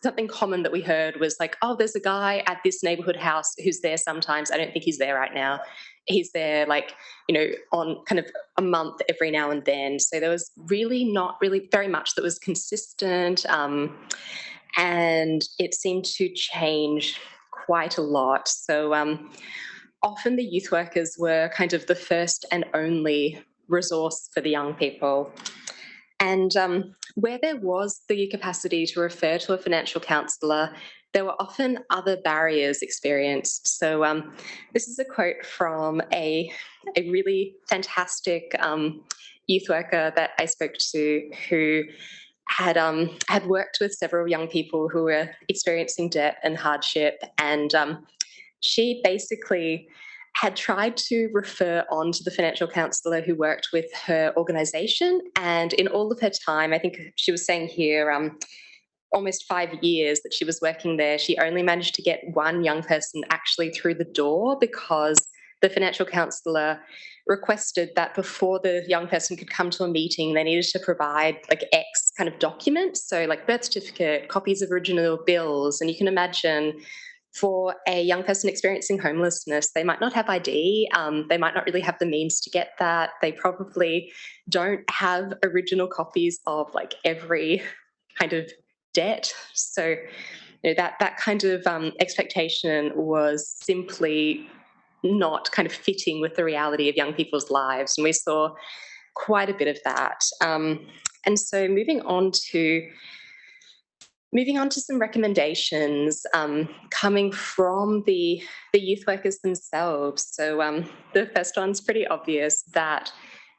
something common that we heard was like, oh, there's a guy at this neighbourhood house who's there sometimes. I don't think he's there right now. He's there on kind of a month every now and then. So there was really not really very much that was consistent. And it seemed to change quite a lot. So often the youth workers were kind of the first and only resource for the young people. And where there was the capacity to refer to a financial counsellor, there were often other barriers experienced. So this is a quote from a really fantastic youth worker that I spoke to, who had worked with several young people who were experiencing debt and hardship, and she basically had tried to refer on to the financial counsellor who worked with her organisation, and in all of her time, I think she was saying here, almost 5 years that she was working there, she only managed to get one young person actually through the door, because the financial counsellor requested that before the young person could come to a meeting, they needed to provide like X kind of documents, so like birth certificate, copies of original bills. And you can imagine, for a young person experiencing homelessness, they might not have ID, they might not really have the means to get that, they probably don't have original copies of like every kind of debt. So that kind of expectation was simply not kind of fitting with the reality of young people's lives. And we saw quite a bit of that. And so moving on to some recommendations coming from the youth workers themselves. So the first one's pretty obvious, that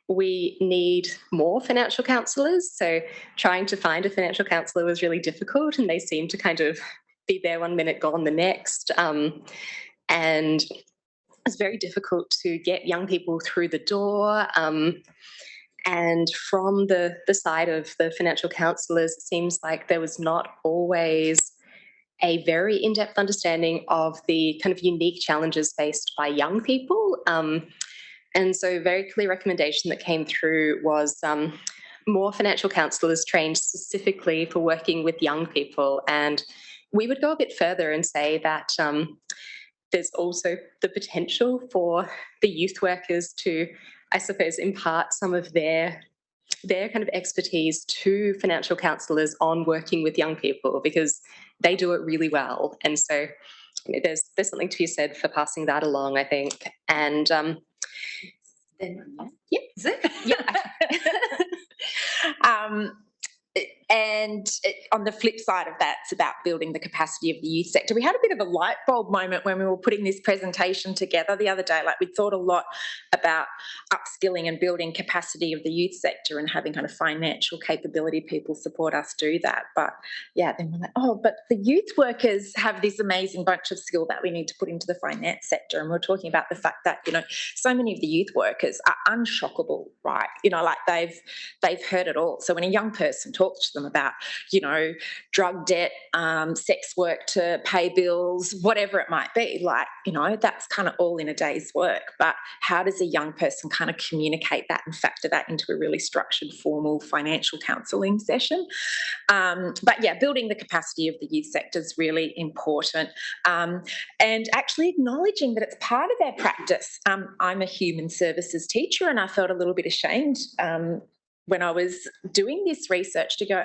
we need more financial counsellors. So trying to find a financial counsellor was really difficult, and they seem to kind of be there one minute, gone the next. And it's very difficult to get young people through the door. And from the side of the financial counsellors, it seems like there was not always a very in-depth understanding of the kind of unique challenges faced by young people. And so a very clear recommendation that came through was more financial counsellors trained specifically for working with young people. And we would go a bit further and say that there's also the potential for the youth workers to, I suppose, impart some of their kind of expertise to financial counsellors on working with young people, because they do it really well. And so there's something to be said for passing that along, I think. And and on the flip side of that, it's about building the capacity of the youth sector. We had a bit of a light bulb moment when we were putting this presentation together the other day. Like, we thought a lot about upskilling and building capacity of the youth sector and having kind of financial capability people support us do that. But yeah, then we're like, oh, but the youth workers have this amazing bunch of skill that we need to put into the finance sector. And we're talking about the fact that, you know, so many of the youth workers are unshockable, right? You know, like they've heard it all. So when a young person talks to them about, you know, drug debt, sex work to pay bills, whatever it might be, like, you know, that's kind of all in a day's work. But how does a young person kind of communicate that and factor that into a really structured, formal financial counselling session? But yeah, building the capacity of the youth sector is really important, and actually acknowledging that it's part of their practice. I'm a human services teacher, and I felt a little bit ashamed when I was doing this research to go,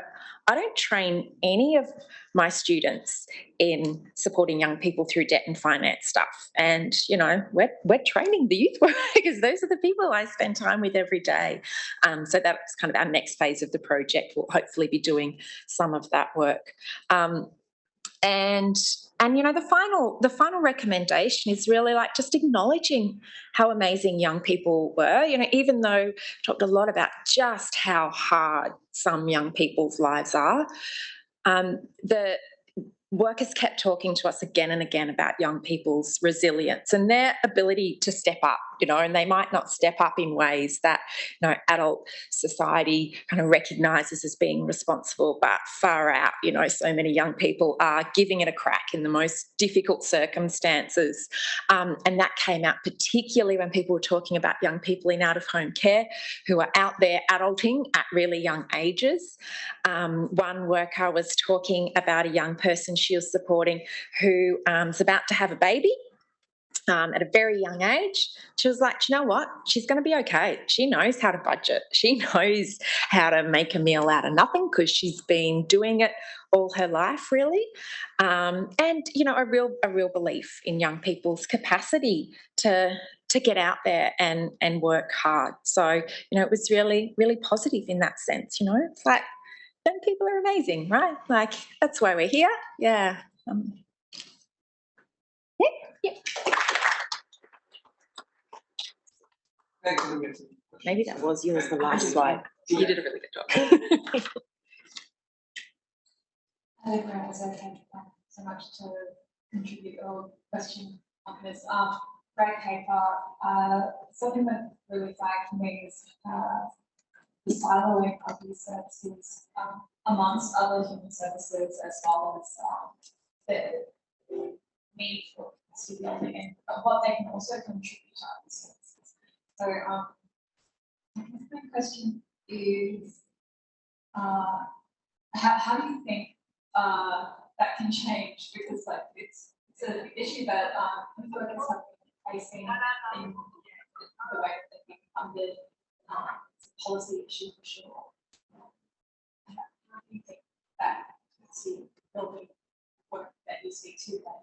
I don't train any of my students in supporting young people through debt and finance stuff. And, you know, we're training the youth workers. Those are the people I spend time with every day. So that's kind of our next phase of the project. We'll hopefully be doing some of that work. And you know, the final recommendation is really like just acknowledging how amazing young people were. You know, even though we talked a lot about just how hard some young people's lives are, the workers kept talking to us again and again about young people's resilience and their ability to step up, you know, and they might not step up in ways that, you know, adult society kind of recognises as being responsible, but far out, you know, so many young people are giving it a crack in the most difficult circumstances. And that came out particularly when people were talking about young people in out-of-home care who are out there adulting at really young ages. One worker was talking about a young person she was supporting who was about to have a baby at a very young age. She was like, you know what? She's going to be okay. She knows how to budget. She knows how to make a meal out of nothing because she's been doing it all her life, really. And, you know, a real belief in young people's capacity to get out there and work hard. So, you know, it was really, really positive in that sense, you know. It's like, young people are amazing, right? Like, that's why we're here. Yeah. Yeah. Maybe that was yours, the last slide. You did a really good job. I think we're also thank you so much to contribute or question on this. Great paper. Something that really flagged for me is the siloing of these services amongst other human services, as well as the need for capacity building and what they can also contribute to other services. So I guess my question is, how do you think that can change? Because like it's an issue that workers have been facing in the way that we funded. It's a policy issue for sure. How do you think that capacity building work that you speak to that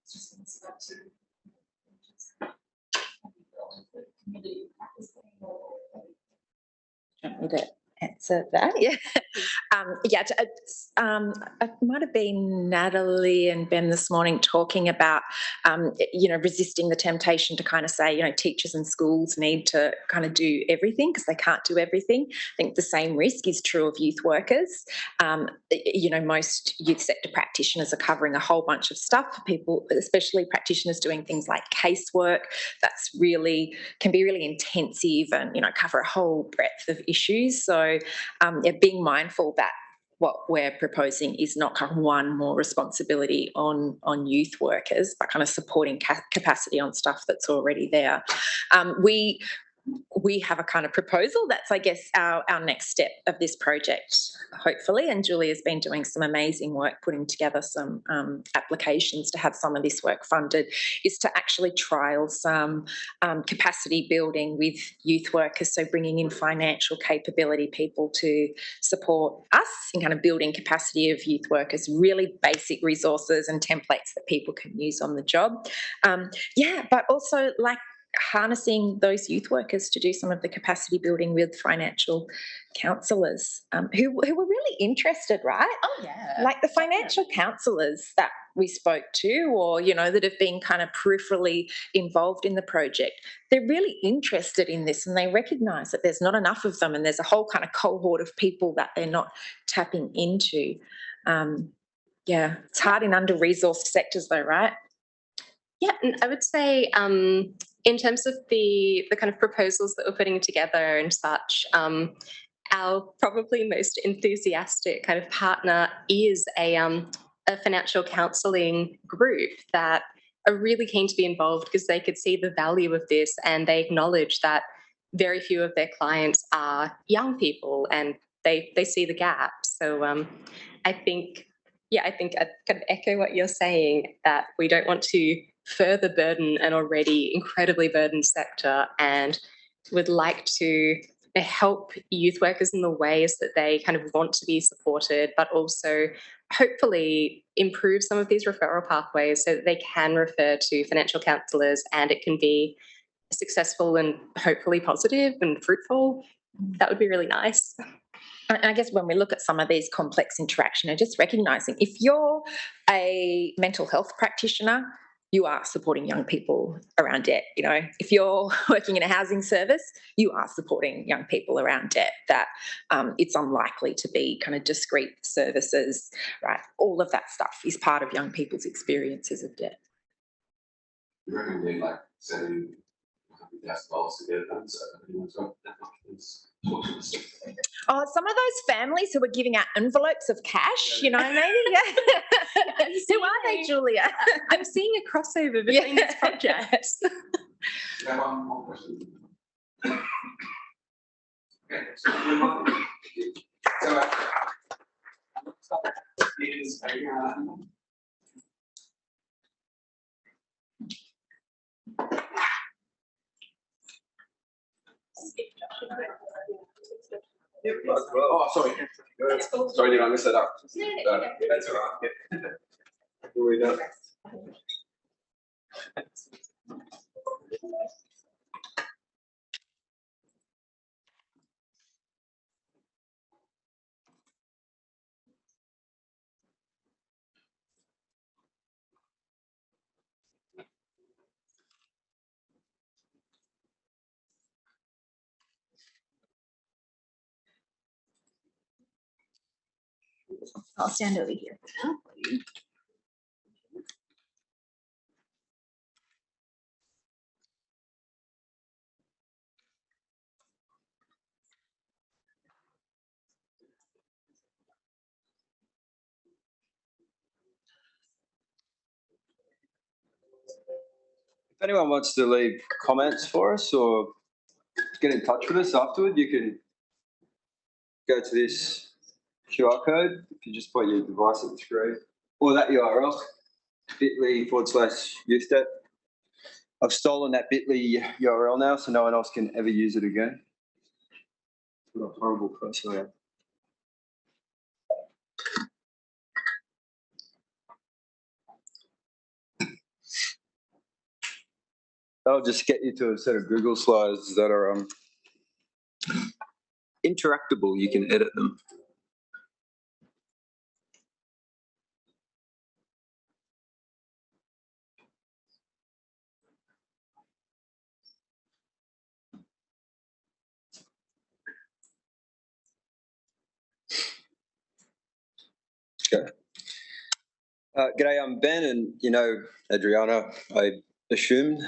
it's just going to start to build the community practice thing or Want me to answer that? Yeah. It might have been Natalie and Ben this morning talking about, you know, resisting the temptation to kind of say, you know, teachers and schools need to kind of do everything because they can't do everything. I think the same risk is true of youth workers. You know, most youth sector practitioners are covering a whole bunch of stuff for people, especially practitioners doing things like casework. That's really, can be really intensive and, you know, cover a whole breadth of issues. So being mindful that what we're proposing is not kind of one more responsibility on youth workers, but kind of supporting capacity on stuff that's already there. We have a kind of proposal that's, I guess, our next step of this project, hopefully, and Julia's been doing some amazing work putting together some applications to have some of this work funded, is to actually trial some capacity building with youth workers, so bringing in financial capability people to support us in kind of building capacity of youth workers, really basic resources and templates that people can use on the job. But also like harnessing those youth workers to do some of the capacity building with financial counsellors who were really interested, right? Oh, yeah. Like the financial counsellors that we spoke to, or, you know, that have been kind of peripherally involved in the project, they're really interested in this, and they recognise that there's not enough of them, and there's a whole kind of cohort of people that they're not tapping into. Yeah, it's hard in under-resourced sectors though, right? Yeah, and I would say in terms of the kind of proposals that we're putting together and such, our probably most enthusiastic kind of partner is a financial counselling group that are really keen to be involved because they could see the value of this, and they acknowledge that very few of their clients are young people, and they see the gap. So I think I kind of echo what you're saying, that we don't want to further burden an already incredibly burdened sector, and would like to help youth workers in the ways that they kind of want to be supported, but also hopefully improve some of these referral pathways so that they can refer to financial counsellors and it can be successful and hopefully positive and fruitful. That would be really nice. And I guess when we look at some of these complex interaction, and just recognising if you're a mental health practitioner, you are supporting young people around debt. You know, if you're working in a housing service, you are supporting young people around debt. That it's unlikely to be kind of discrete services, right? All of that stuff is part of young people's experiences of debt. You reckon we need like $70,000 to get it done, so everyone's got that much. Oh, some of those families who are giving out envelopes of cash, you know, maybe. Yeah. Who are they, Julia? I'm seeing a crossover between these projects. I have one more question. Okay, so is oh, sorry. Sorry, did I mess that up? That's all right. Yeah. I'll stand over here. If anyone wants to leave comments for us or get in touch with us afterward, you can go to this QR code. If you just put your device at the screen, or that URL, bit.ly/youth debt. I've stolen that bit.ly URL now, so no one else can ever use it again. What a horrible person I am. That'll just get you to a set of Google slides that are interactable. You can edit them. Okay. G'day, I'm Ben, and you know Adriana, I assume.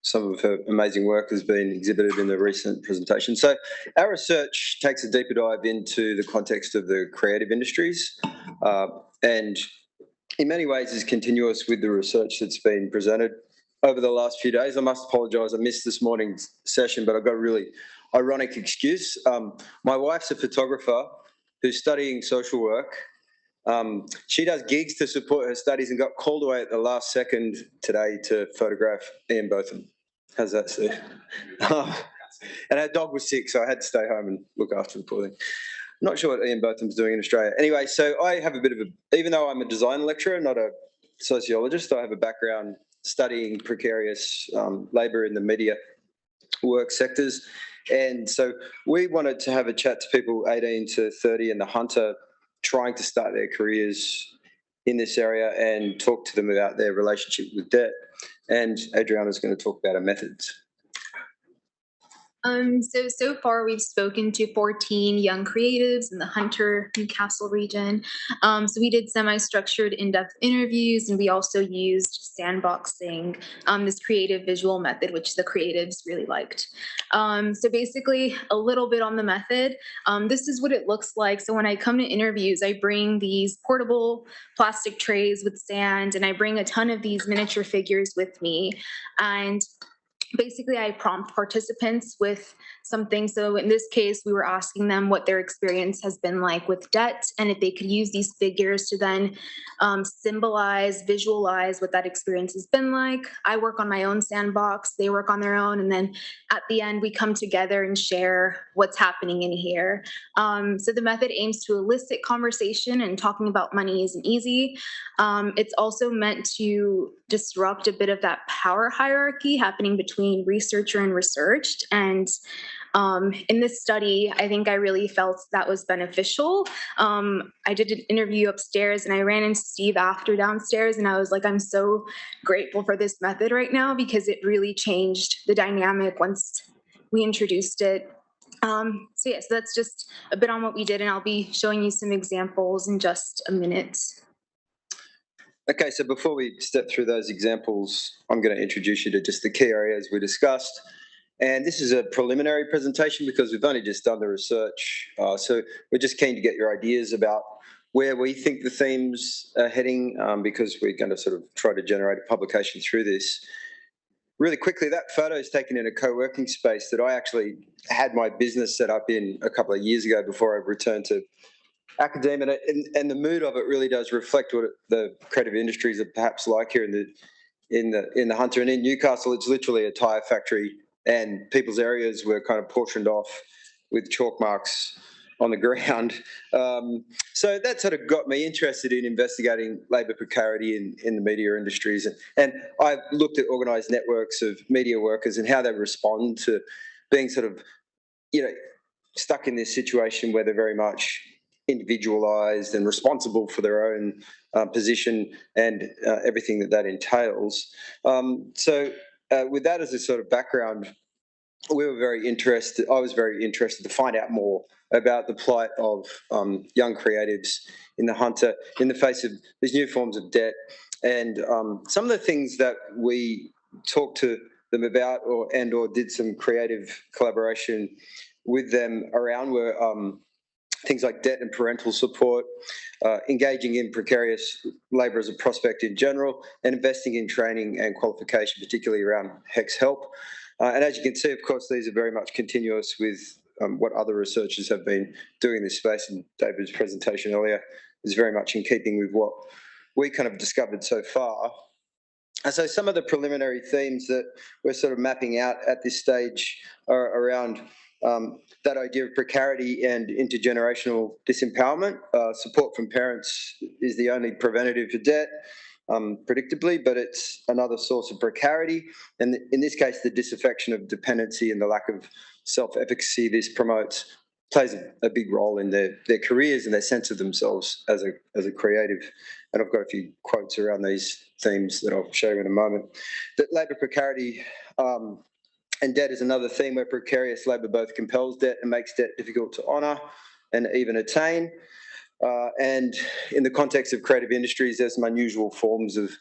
Some of her amazing work has been exhibited in the recent presentation. So our research takes a deeper dive into the context of the creative industries and in many ways is continuous with the research that's been presented over the last few days. I must apologise, I missed this morning's session, but I've got a really ironic excuse. My wife's a photographer who's studying social work. She does gigs to support her studies and got called away at the last second today to photograph Ian Botham. How's that, Steve? And her dog was sick, so I had to stay home and look after the poor thing. I'm not sure what Ian Botham's doing in Australia. Anyway, so I have a bit of a, even though I'm a design lecturer, not a sociologist, I have a background studying precarious labour in the media work sectors. And so we wanted to have a chat to people 18 to 30 in the Hunter trying to start their careers in this area and talk to them about their relationship with debt. And Adriana's going to talk about our methods. So far we've spoken to 14 young creatives in the Hunter Newcastle region. So we did semi-structured in-depth interviews, and we also used sandboxing, this creative visual method, which the creatives really liked. So basically a little bit on the method. This is what it looks like. So when I come to interviews, I bring these portable plastic trays with sand, and I bring a ton of these miniature figures with me. And basically, I prompt participants with something. So in this case, we were asking them what their experience has been like with debt, and if they could use these figures to then symbolize, visualize what that experience has been like. I work on my own sandbox, they work on their own, and then at the end, we come together and share what's happening in here. So the method aims to elicit conversation, and talking about money isn't easy. It's also meant to disrupt a bit of that power hierarchy happening between researcher and researched. And in this study, I think I really felt that was beneficial. I did an interview upstairs, and I ran into Steve after downstairs, and I was like, I'm so grateful for this method right now, because it really changed the dynamic once we introduced it. So that's just a bit on what we did, and I'll be showing you some examples in just a minute. Okay, so before we step through those examples, I'm going to introduce you to just the key areas we discussed. And this is a preliminary presentation because we've only just done the research. So we're just keen to get your ideas about where we think the themes are heading, because we're going to sort of try to generate a publication through this. Really quickly, that photo is taken in a co-working space that I actually had my business set up in a couple of years ago before I returned to academia, and the mood of it really does reflect what the creative industries are perhaps like here in the Hunter. And in Newcastle, it's literally a tyre factory, and people's areas were kind of portioned off with chalk marks on the ground. So that sort of got me interested in investigating labour precarity in the media industries, and I looked at organised networks of media workers and how they respond to being sort of, stuck in this situation where they're very much individualised and responsible for their own position and everything that entails. So with that as a sort of background, we were very interested. I was very interested to find out more about the plight of young creatives in the Hunter in the face of these new forms of debt, and some of the things that we talked to them about, or did some creative collaboration with them around, were things like debt and parental support, engaging in precarious labour as a prospect in general, and investing in training and qualification, particularly around HEX help. And as you can see, of course, these are very much continuous with what other researchers have been doing in this space, and David's presentation earlier is very much in keeping with what we kind of discovered so far. And so some of the preliminary themes that we're sort of mapping out at this stage are around that idea of precarity and intergenerational disempowerment. Support from parents is the only preventative for debt, predictably, but it's another source of precarity. And in this case, the disaffection of dependency and the lack of self-efficacy this promotes plays a big role in their careers and their sense of themselves as a creative. And I've got a few quotes around these themes that I'll show you in a moment. That labour precarity and debt is another theme where precarious labour both compels debt and makes debt difficult to honour and even attain. And in the context of creative industries, there's some unusual forms of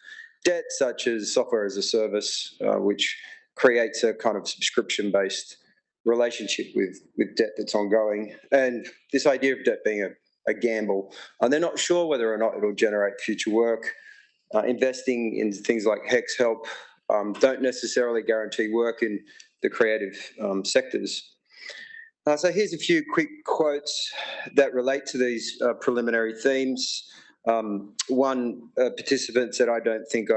debt, such as software as a service, which creates a kind of subscription-based relationship with debt that's ongoing. And this idea of debt being a gamble, and they're not sure whether or not it'll generate future work. Investing in things like HEX help don't necessarily guarantee work in the creative sectors. So here's a few quick quotes that relate to these preliminary themes. One participant said, "I don't think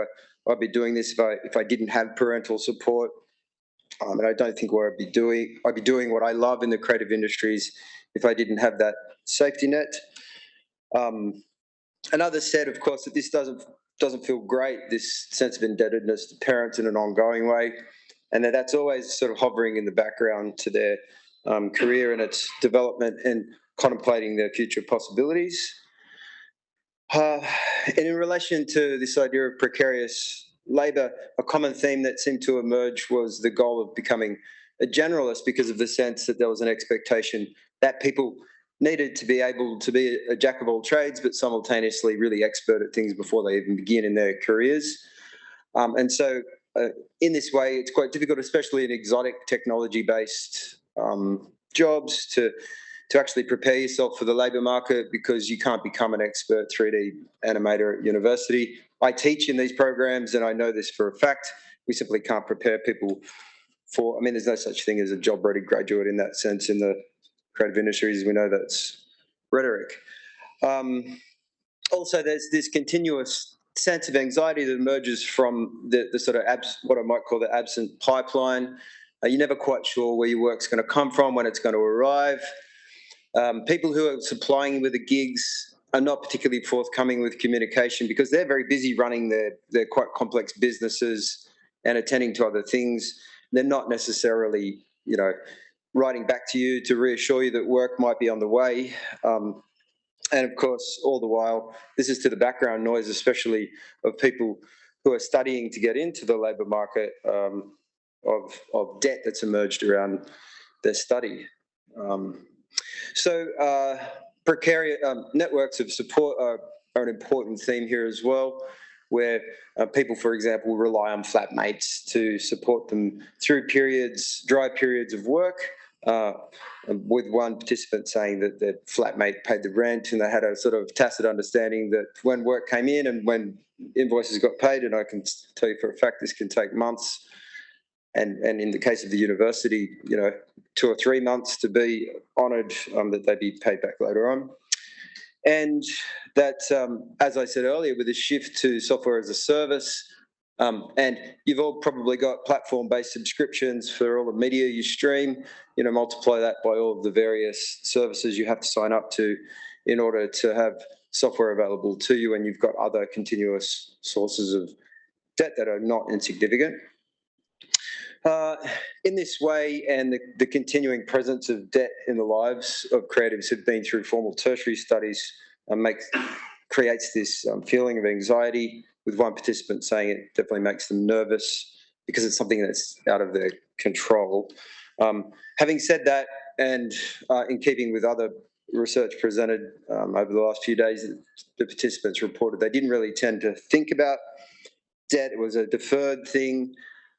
I'd be doing this if I didn't have parental support, and I don't think I'd be doing what I love in the creative industries if I didn't have that safety net." Another said, of course, that this doesn't doesn't feel great, this sense of indebtedness to parents in an ongoing way, and that's always sort of hovering in the background to their career and its development and contemplating their future possibilities. And in relation to this idea of precarious labour, a common theme that seemed to emerge was the goal of becoming a generalist, because of the sense that there was an expectation that people needed to be able to be a jack of all trades, but simultaneously really expert at things before they even begin in their careers. And so in this way, it's quite difficult, especially in exotic technology-based jobs, to actually prepare yourself for the labour market, because you can't become an expert 3D animator at university. I teach in these programs, and I know this for a fact. We simply can't prepare people for, I mean, there's no such thing as a job-ready graduate in that sense in the creative industries. We know that's rhetoric. Also, there's this continuous sense of anxiety that emerges from the sort of what I might call the absent pipeline. You're never quite sure where your work's going to come from, when it's going to arrive. People who are supplying with the gigs are not particularly forthcoming with communication, because they're very busy running their quite complex businesses and attending to other things. They're not necessarily, writing back to you to reassure you that work might be on the way. And of course, all the while, this is to the background noise, especially of people who are studying to get into the labour market, of debt that's emerged around their study. Precarious networks of support are an important theme here as well, where people, for example, rely on flatmates to support them through dry periods of work, with one participant saying that their flatmate paid the rent, and they had a sort of tacit understanding that when work came in and when invoices got paid, and I can tell you for a fact this can take months, and in the case of the university, 2 or 3 months to be honoured, that they be paid back later on. And that, as I said earlier, with the shift to software as a service, and you've all probably got platform-based subscriptions for all the media you stream, multiply that by all of the various services you have to sign up to in order to have software available to you, and you've got other continuous sources of debt that are not insignificant. In this way, and the continuing presence of debt in the lives of creatives who've been through formal tertiary studies creates this feeling of anxiety, with one participant saying it definitely makes them nervous because it's something that's out of their control. Having said that, and in keeping with other research presented over the last few days, the participants reported they didn't really tend to think about debt. It was a deferred thing.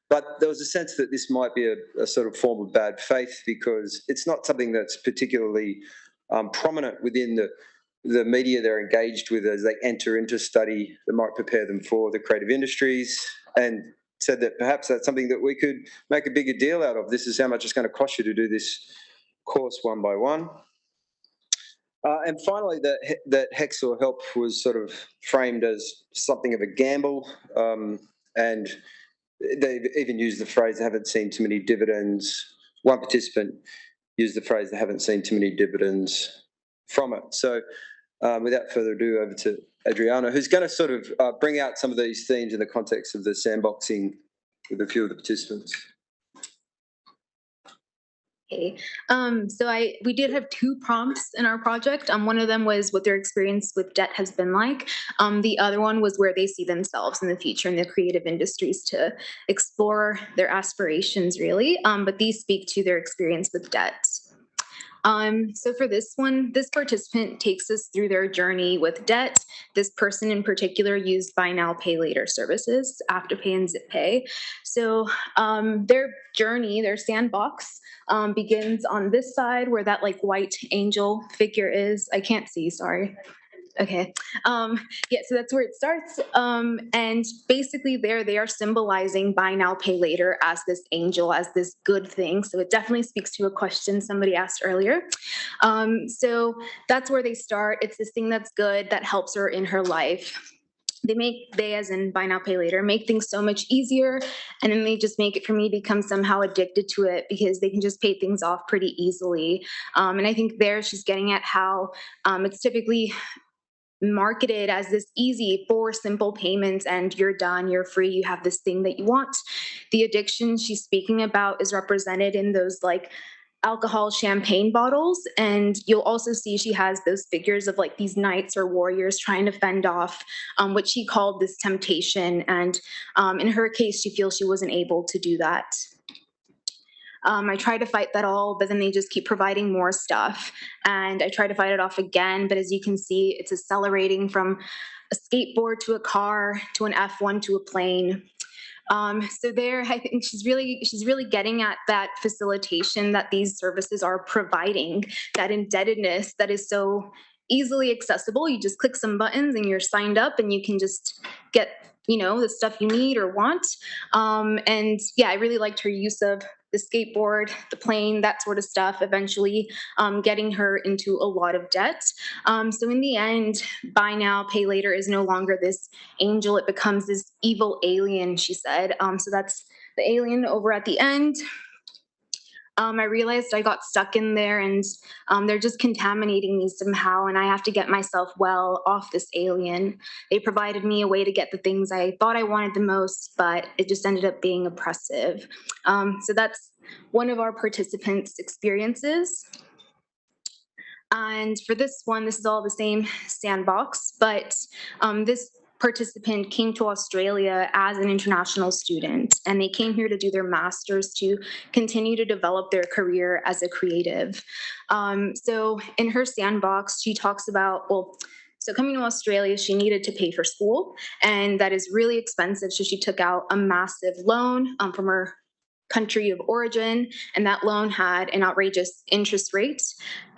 But there was a sense that this might be a sort of form of bad faith, because it's not something that's particularly prominent within the media they're engaged with as they enter into study that might prepare them for the creative industries, and said that perhaps that's something that we could make a bigger deal out of. This is how much it's going to cost you to do this course one by one. And finally, that HEX or help was sort of framed as something of a gamble, and they even used the phrase, "they haven't seen too many dividends." One participant used the phrase, "they haven't seen too many dividends from it." So without further ado, over to Adriana, who's going to sort of bring out some of these themes in the context of the sandboxing with a few of the participants. Okay, we did have 2 prompts in our project. One of them was what their experience with debt has been like. The other one was where they see themselves in the future in the creative industries to explore their aspirations, really. But these speak to their experience with debt. So for this one, this participant takes us through their journey with debt. This person in particular used buy now, pay later services, Afterpay and ZipPay. So their journey, their sandbox, begins on this side where that like white angel figure is. I can't see, sorry. Okay. Yeah, so that's where it starts. And basically there they are symbolizing buy now, pay later as this angel, as this good thing. So it definitely speaks to a question somebody asked earlier. So that's where they start. It's this thing that's good, that helps her in her life. They as in buy now, pay later, make things so much easier. And then they just make it for me become somehow addicted to it because they can just pay things off pretty easily. And I think there she's getting at how it's typically marketed as this easy 4 simple payments and you're done, you're free, you have this thing that you want. The addiction she's speaking about is represented in those like alcohol champagne bottles, and you'll also see she has those figures of like these knights or warriors trying to fend off what she called this temptation, and in her case she feels she wasn't able to do that. I try to fight that all, but then they just keep providing more stuff. And I try to fight it off again, but as you can see, it's accelerating from a skateboard to a car to an F1 to a plane. So there, I think she's really getting at that facilitation that these services are providing, that indebtedness that is so easily accessible. You just click some buttons and you're signed up and you can just get, you know, the stuff you need or want. And yeah, I really liked her use of the skateboard, the plane, that sort of stuff, eventually getting her into a lot of debt. So in the end, buy now, pay later is no longer this angel. It becomes this evil alien, she said. So that's the alien over at the end. I realized I got stuck in there and they're just contaminating me somehow, and I have to get myself well off this alien. They provided me a way to get the things I thought I wanted the most, but it just ended up being oppressive. So that's one of our participants' experiences. And for this one, this is all the same sandbox, but this participant came to Australia as an international student, and they came here to do their master's to continue to develop their career as a creative. So in her sandbox, she talks about, well, so coming to Australia, she needed to pay for school, and that is really expensive. So she took out a massive loan from her country of origin, and that loan had an outrageous interest rate,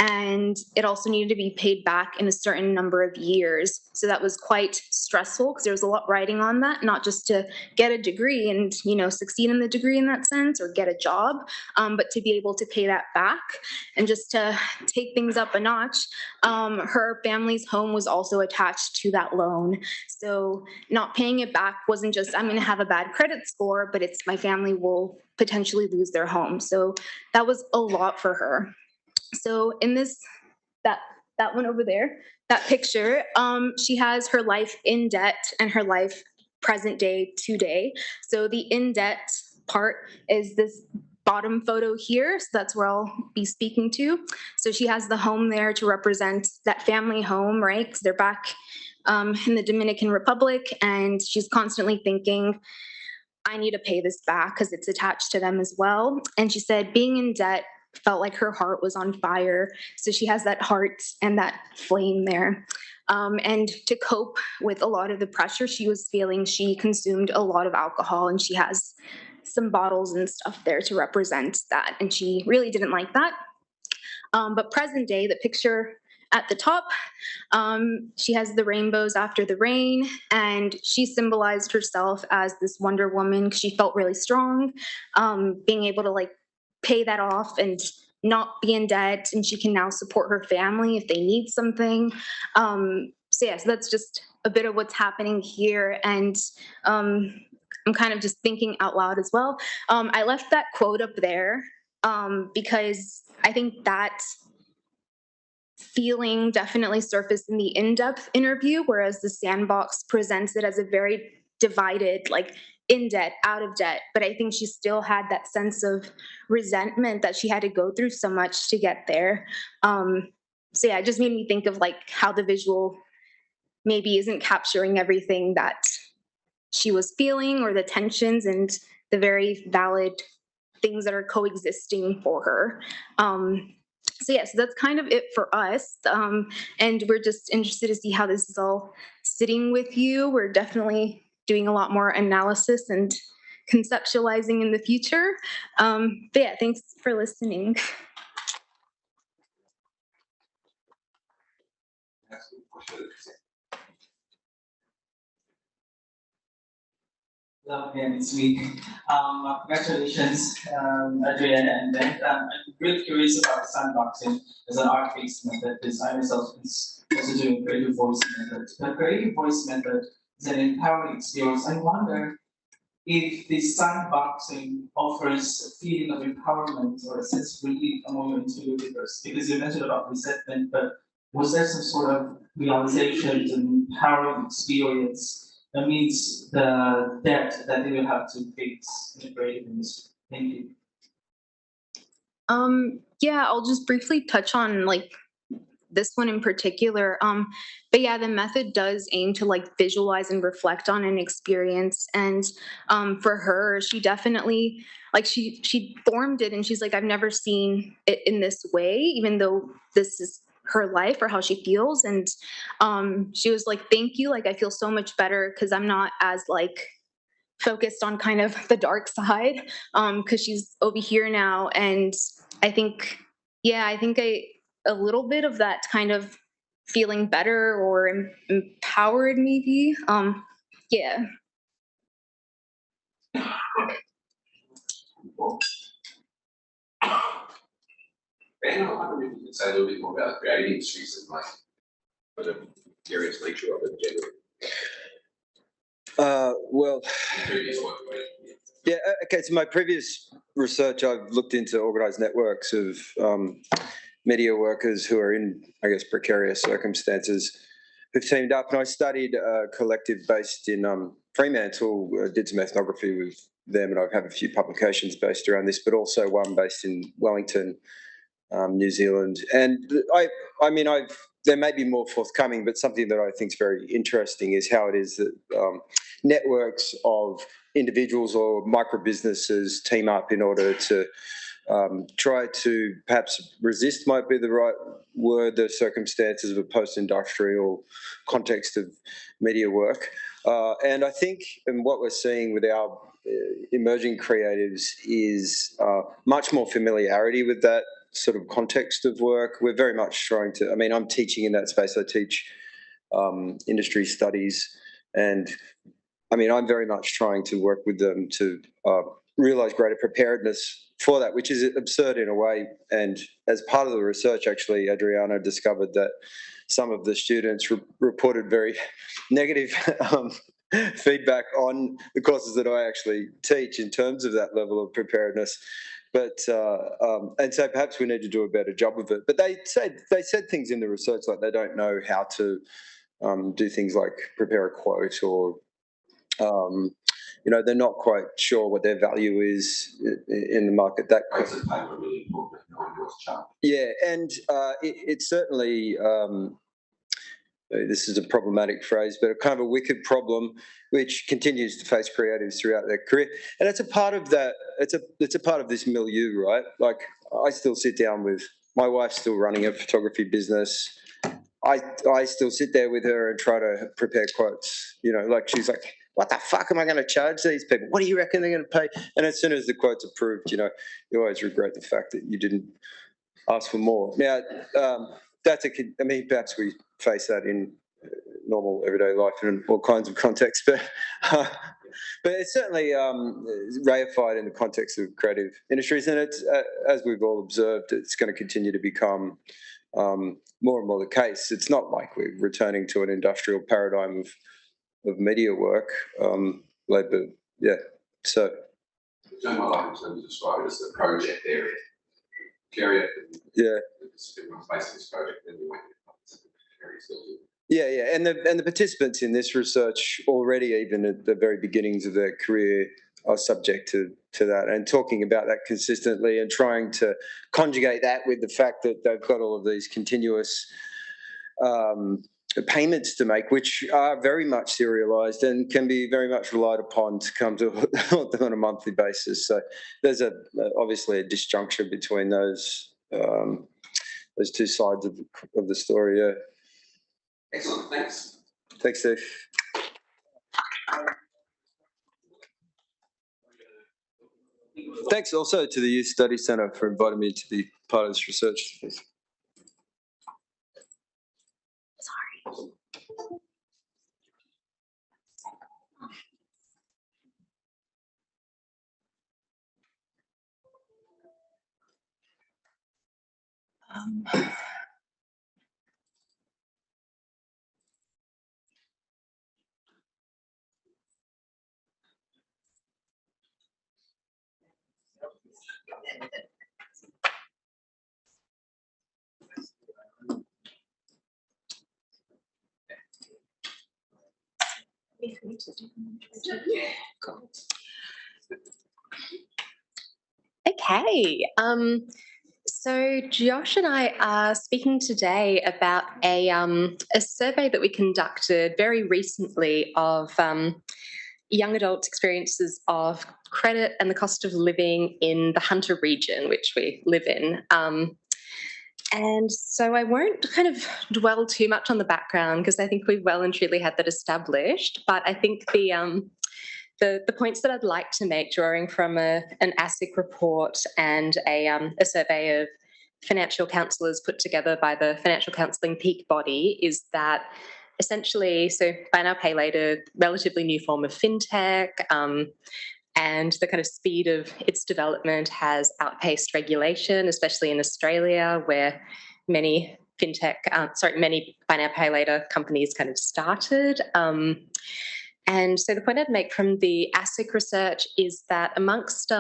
and it also needed to be paid back in a certain number of years. So that was quite stressful because there was a lot riding on that, not just to get a degree and, you know, succeed in the degree in that sense or get a job, but to be able to pay that back. And just to take things up a notch, her family's home was also attached to that loan. So not paying it back wasn't just, I'm going to have a bad credit score, but it's my family will potentially lose their home. So that was a lot for her. So in this, that one over there, that picture, she has her life in debt and her life present day today. So the in debt part is this bottom photo here. So that's where I'll be speaking to. So she has the home there to represent that family home, right? Because they're back in the Dominican Republic, and she's constantly thinking, I need to pay this back because it's attached to them as well. And she said being in debt felt like her heart was on fire. So she has that heart and that flame there. And to cope with a lot of the pressure she was feeling, she consumed a lot of alcohol, and she has some bottles and stuff there to represent that. And she really didn't like that. But present day, the picture at the top, she has the rainbows after the rain, and she symbolized herself as this Wonder Woman because she felt really strong, being able to like pay that off and not be in debt, and she can now support her family if they need something. So yeah, so that's just a bit of what's happening here, and I'm kind of just thinking out loud as well. I left that quote up there because I think that feeling definitely surfaced in the in-depth interview, whereas the sandbox presents it as a very divided, like in debt, out of debt. But I think she still had that sense of resentment that she had to go through so much to get there. So yeah, it just made me think of like how the visual maybe isn't capturing everything that she was feeling, or the tensions and the very valid things that are coexisting for her. So yes, that's kind of it for us. And we're just interested to see how this is all sitting with you. We're definitely doing a lot more analysis and conceptualizing in the future. But yeah, thanks for listening. Hello again, it's me. Congratulations, Adriana and Ben. I'm really curious about sandboxing as an art-based method, because I myself is also doing creative voice method. The creative voice method is an empowering experience. I wonder if the sandboxing offers a feeling of empowerment or a sense of relief among your interlocutors, because you mentioned about resentment, but was there some sort of realizations and empowering experience amidst the debt that they will have to face in the creative industry? Thank you. Yeah, I'll just briefly touch on like this one in particular. But yeah, the method does aim to like visualize and reflect on an experience. And for her, she definitely like she formed it and she's like, I've never seen it in this way, even though this is her life or how she feels. And she was like, thank you. Like I feel so much better because I'm not as like focused on kind of the dark side because she's over here now. And I think, yeah, I think a little bit of that kind of feeling better or empowered maybe. Yeah. Ben, I wonder if you could say a little bit more about creative industries and like the various nature of it generally. Well, Previous work, yeah, okay, so my previous research, I've looked into organised networks of media workers who are in, I guess, precarious circumstances who've teamed up. And I studied a collective based in Fremantle, did some ethnography with them, and I have a few publications based around this, but also one based in Wellington, New Zealand. And I mean, there may be more forthcoming, but something that I think is very interesting is how it is that networks of individuals or micro businesses team up in order to try to perhaps resist might be the right word, the circumstances of a post-industrial context of media work. And I think and what we're seeing with our emerging creatives is much more familiarity with that sort of context of work. We're very much trying to, I mean, I'm teaching in that space. I teach industry studies, and I mean, I'm very much trying to work with them to realise greater preparedness for that, which is absurd in a way. And as part of the research, actually, Adriana discovered that some of the students reported very negative feedback on the courses that I actually teach in terms of that level of preparedness. But and so perhaps we need to do a better job of it. But they said things in the research like they don't know how to do things like prepare a quote or you know, they're not quite sure what their value is in the market. That really important. Yeah, and it's certainly. This is a problematic phrase, but a kind of a wicked problem which continues to face creatives throughout their career. And it's a part of that, it's a part of this milieu, right? Like I still sit down with, my wife's still running a photography business. I still sit there with her and try to prepare quotes, you know, like she's like, what the fuck am I going to charge these people? What do you reckon they're going to pay? And as soon as the quote's approved, you know, you always regret the fact that you didn't ask for more. Now, I mean, perhaps we face that in normal everyday life in all kinds of contexts, but it's certainly reified in the context of creative industries, and it's as we've all observed, it's going to continue to become more and more the case. It's not like we're returning to an industrial paradigm of media work, but yeah. So, I like in terms of describe it as the project area. Carry it. Yeah. Basically, this project, then we went Yeah, and the participants in this research already, even at the very beginnings of their career, are subject to that, and talking about that consistently and trying to conjugate that with the fact that they've got all of these continuous payments to make, which are very much serialised and can be very much relied upon to come to them on a monthly basis. So there's obviously a disjunction between those two sides of the story. Yeah. Excellent. Thanks. Thanks, Steve. Thanks also to the Youth Study Centre for inviting me to be part of this research. Sorry. Okay, so Josh and I are speaking today about a survey that we conducted very recently of young adults' experiences of credit and the cost of living in the Hunter region, which we live in. And so I won't kind of dwell too much on the background because I think we've well and truly had that established. But I think the points that I'd like to make, drawing from an ASIC report and a survey of financial counsellors put together by the financial counselling peak body, is that essentially, so buy now, pay later, relatively new form of fintech, and the kind of speed of its development has outpaced regulation, especially in Australia, where many many buy now, pay later companies kind of started. And so the point I'd make from the ASIC research is that amongst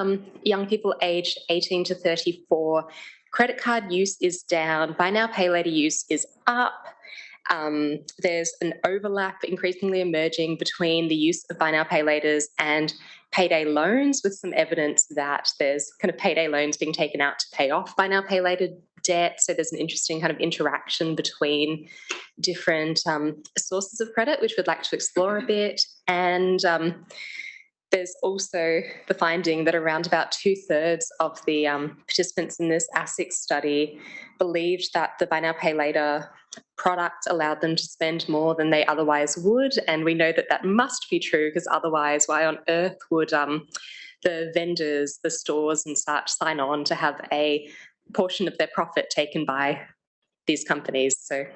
young people aged 18 to 34, credit card use is down, buy now, pay later use is up. There's an overlap increasingly emerging between the use of buy now, pay laters and payday loans, with some evidence that there's kind of payday loans being taken out to pay off buy now, pay later debt. So there's an interesting kind of interaction between different sources of credit, which we'd like to explore a bit. And there's also the finding that around about 2/3 of the participants in this ASIC study believed that the buy now, pay later product allowed them to spend more than they otherwise would. And we know that that must be true, because otherwise, why on earth would the vendors, the stores and such sign on to have a portion of their profit taken by these companies? So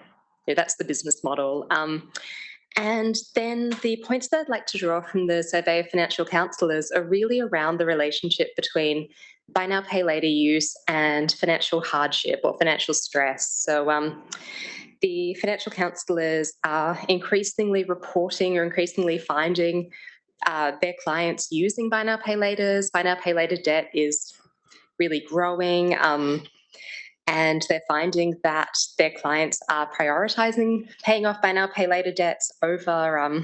yeah, that's the business model. And then the points that I'd like to draw from the survey of financial counsellors are really around the relationship between buy now, pay later use and financial hardship or financial stress. So the financial counsellors are increasingly reporting or increasingly finding their clients using buy now, pay laters. Buy now, pay later debt is really growing. And they're finding that their clients are prioritising paying off buy now, pay later debts over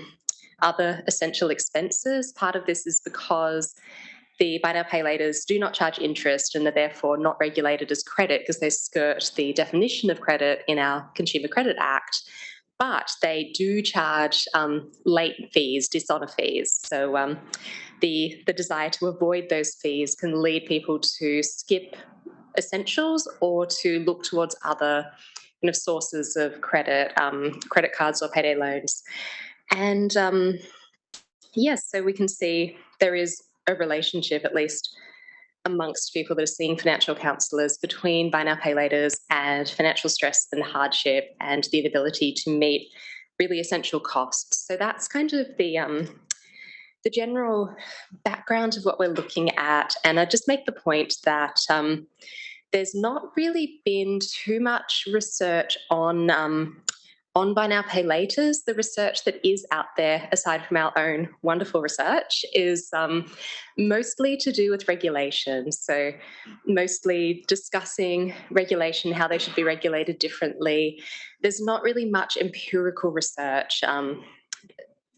other essential expenses. Part of this is because the buy now, pay laters do not charge interest and are therefore not regulated as credit, because they skirt the definition of credit in our Consumer Credit Act. But they do charge late fees, dishonour fees. So the desire to avoid those fees can lead people to skip essentials or to look towards other kind of sources of credit, credit cards or payday loans. And yes, so we can see there is a relationship, at least amongst people that are seeing financial counsellors, between buy now, pay laters and financial stress and hardship and the inability to meet really essential costs. So that's kind of the general background of what we're looking at. And I just make the point that there's not really been too much research on buy now, pay laters. The research that is out there, aside from our own wonderful research, is mostly to do with regulation. So mostly discussing regulation, how they should be regulated differently. There's not really much empirical research,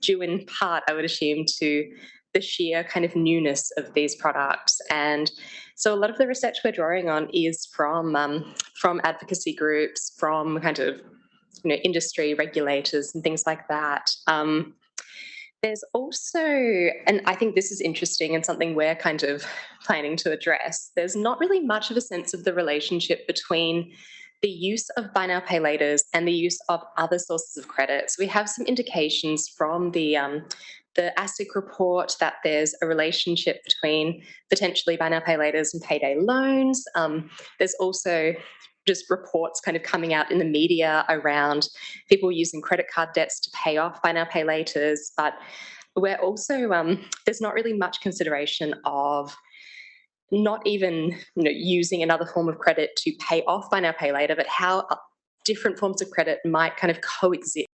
due in part, I would assume, to the sheer kind of newness of these products. And so a lot of the research we're drawing on is from advocacy groups, from kind of industry regulators and things like that. There's also, and I think this is interesting and something we're kind of planning to address, there's not really much of a sense of the relationship between the use of buy now, pay laters and the use of other sources of credit. So we have some indications from the ASIC report that there's a relationship between potentially buy now, pay laters and payday loans. There's also just reports kind of coming out in the media around people using credit card debts to pay off buy now, pay laters. But we're also, there's not really much consideration of not even using another form of credit to pay off buy now, pay later, but how different forms of credit might kind of coexist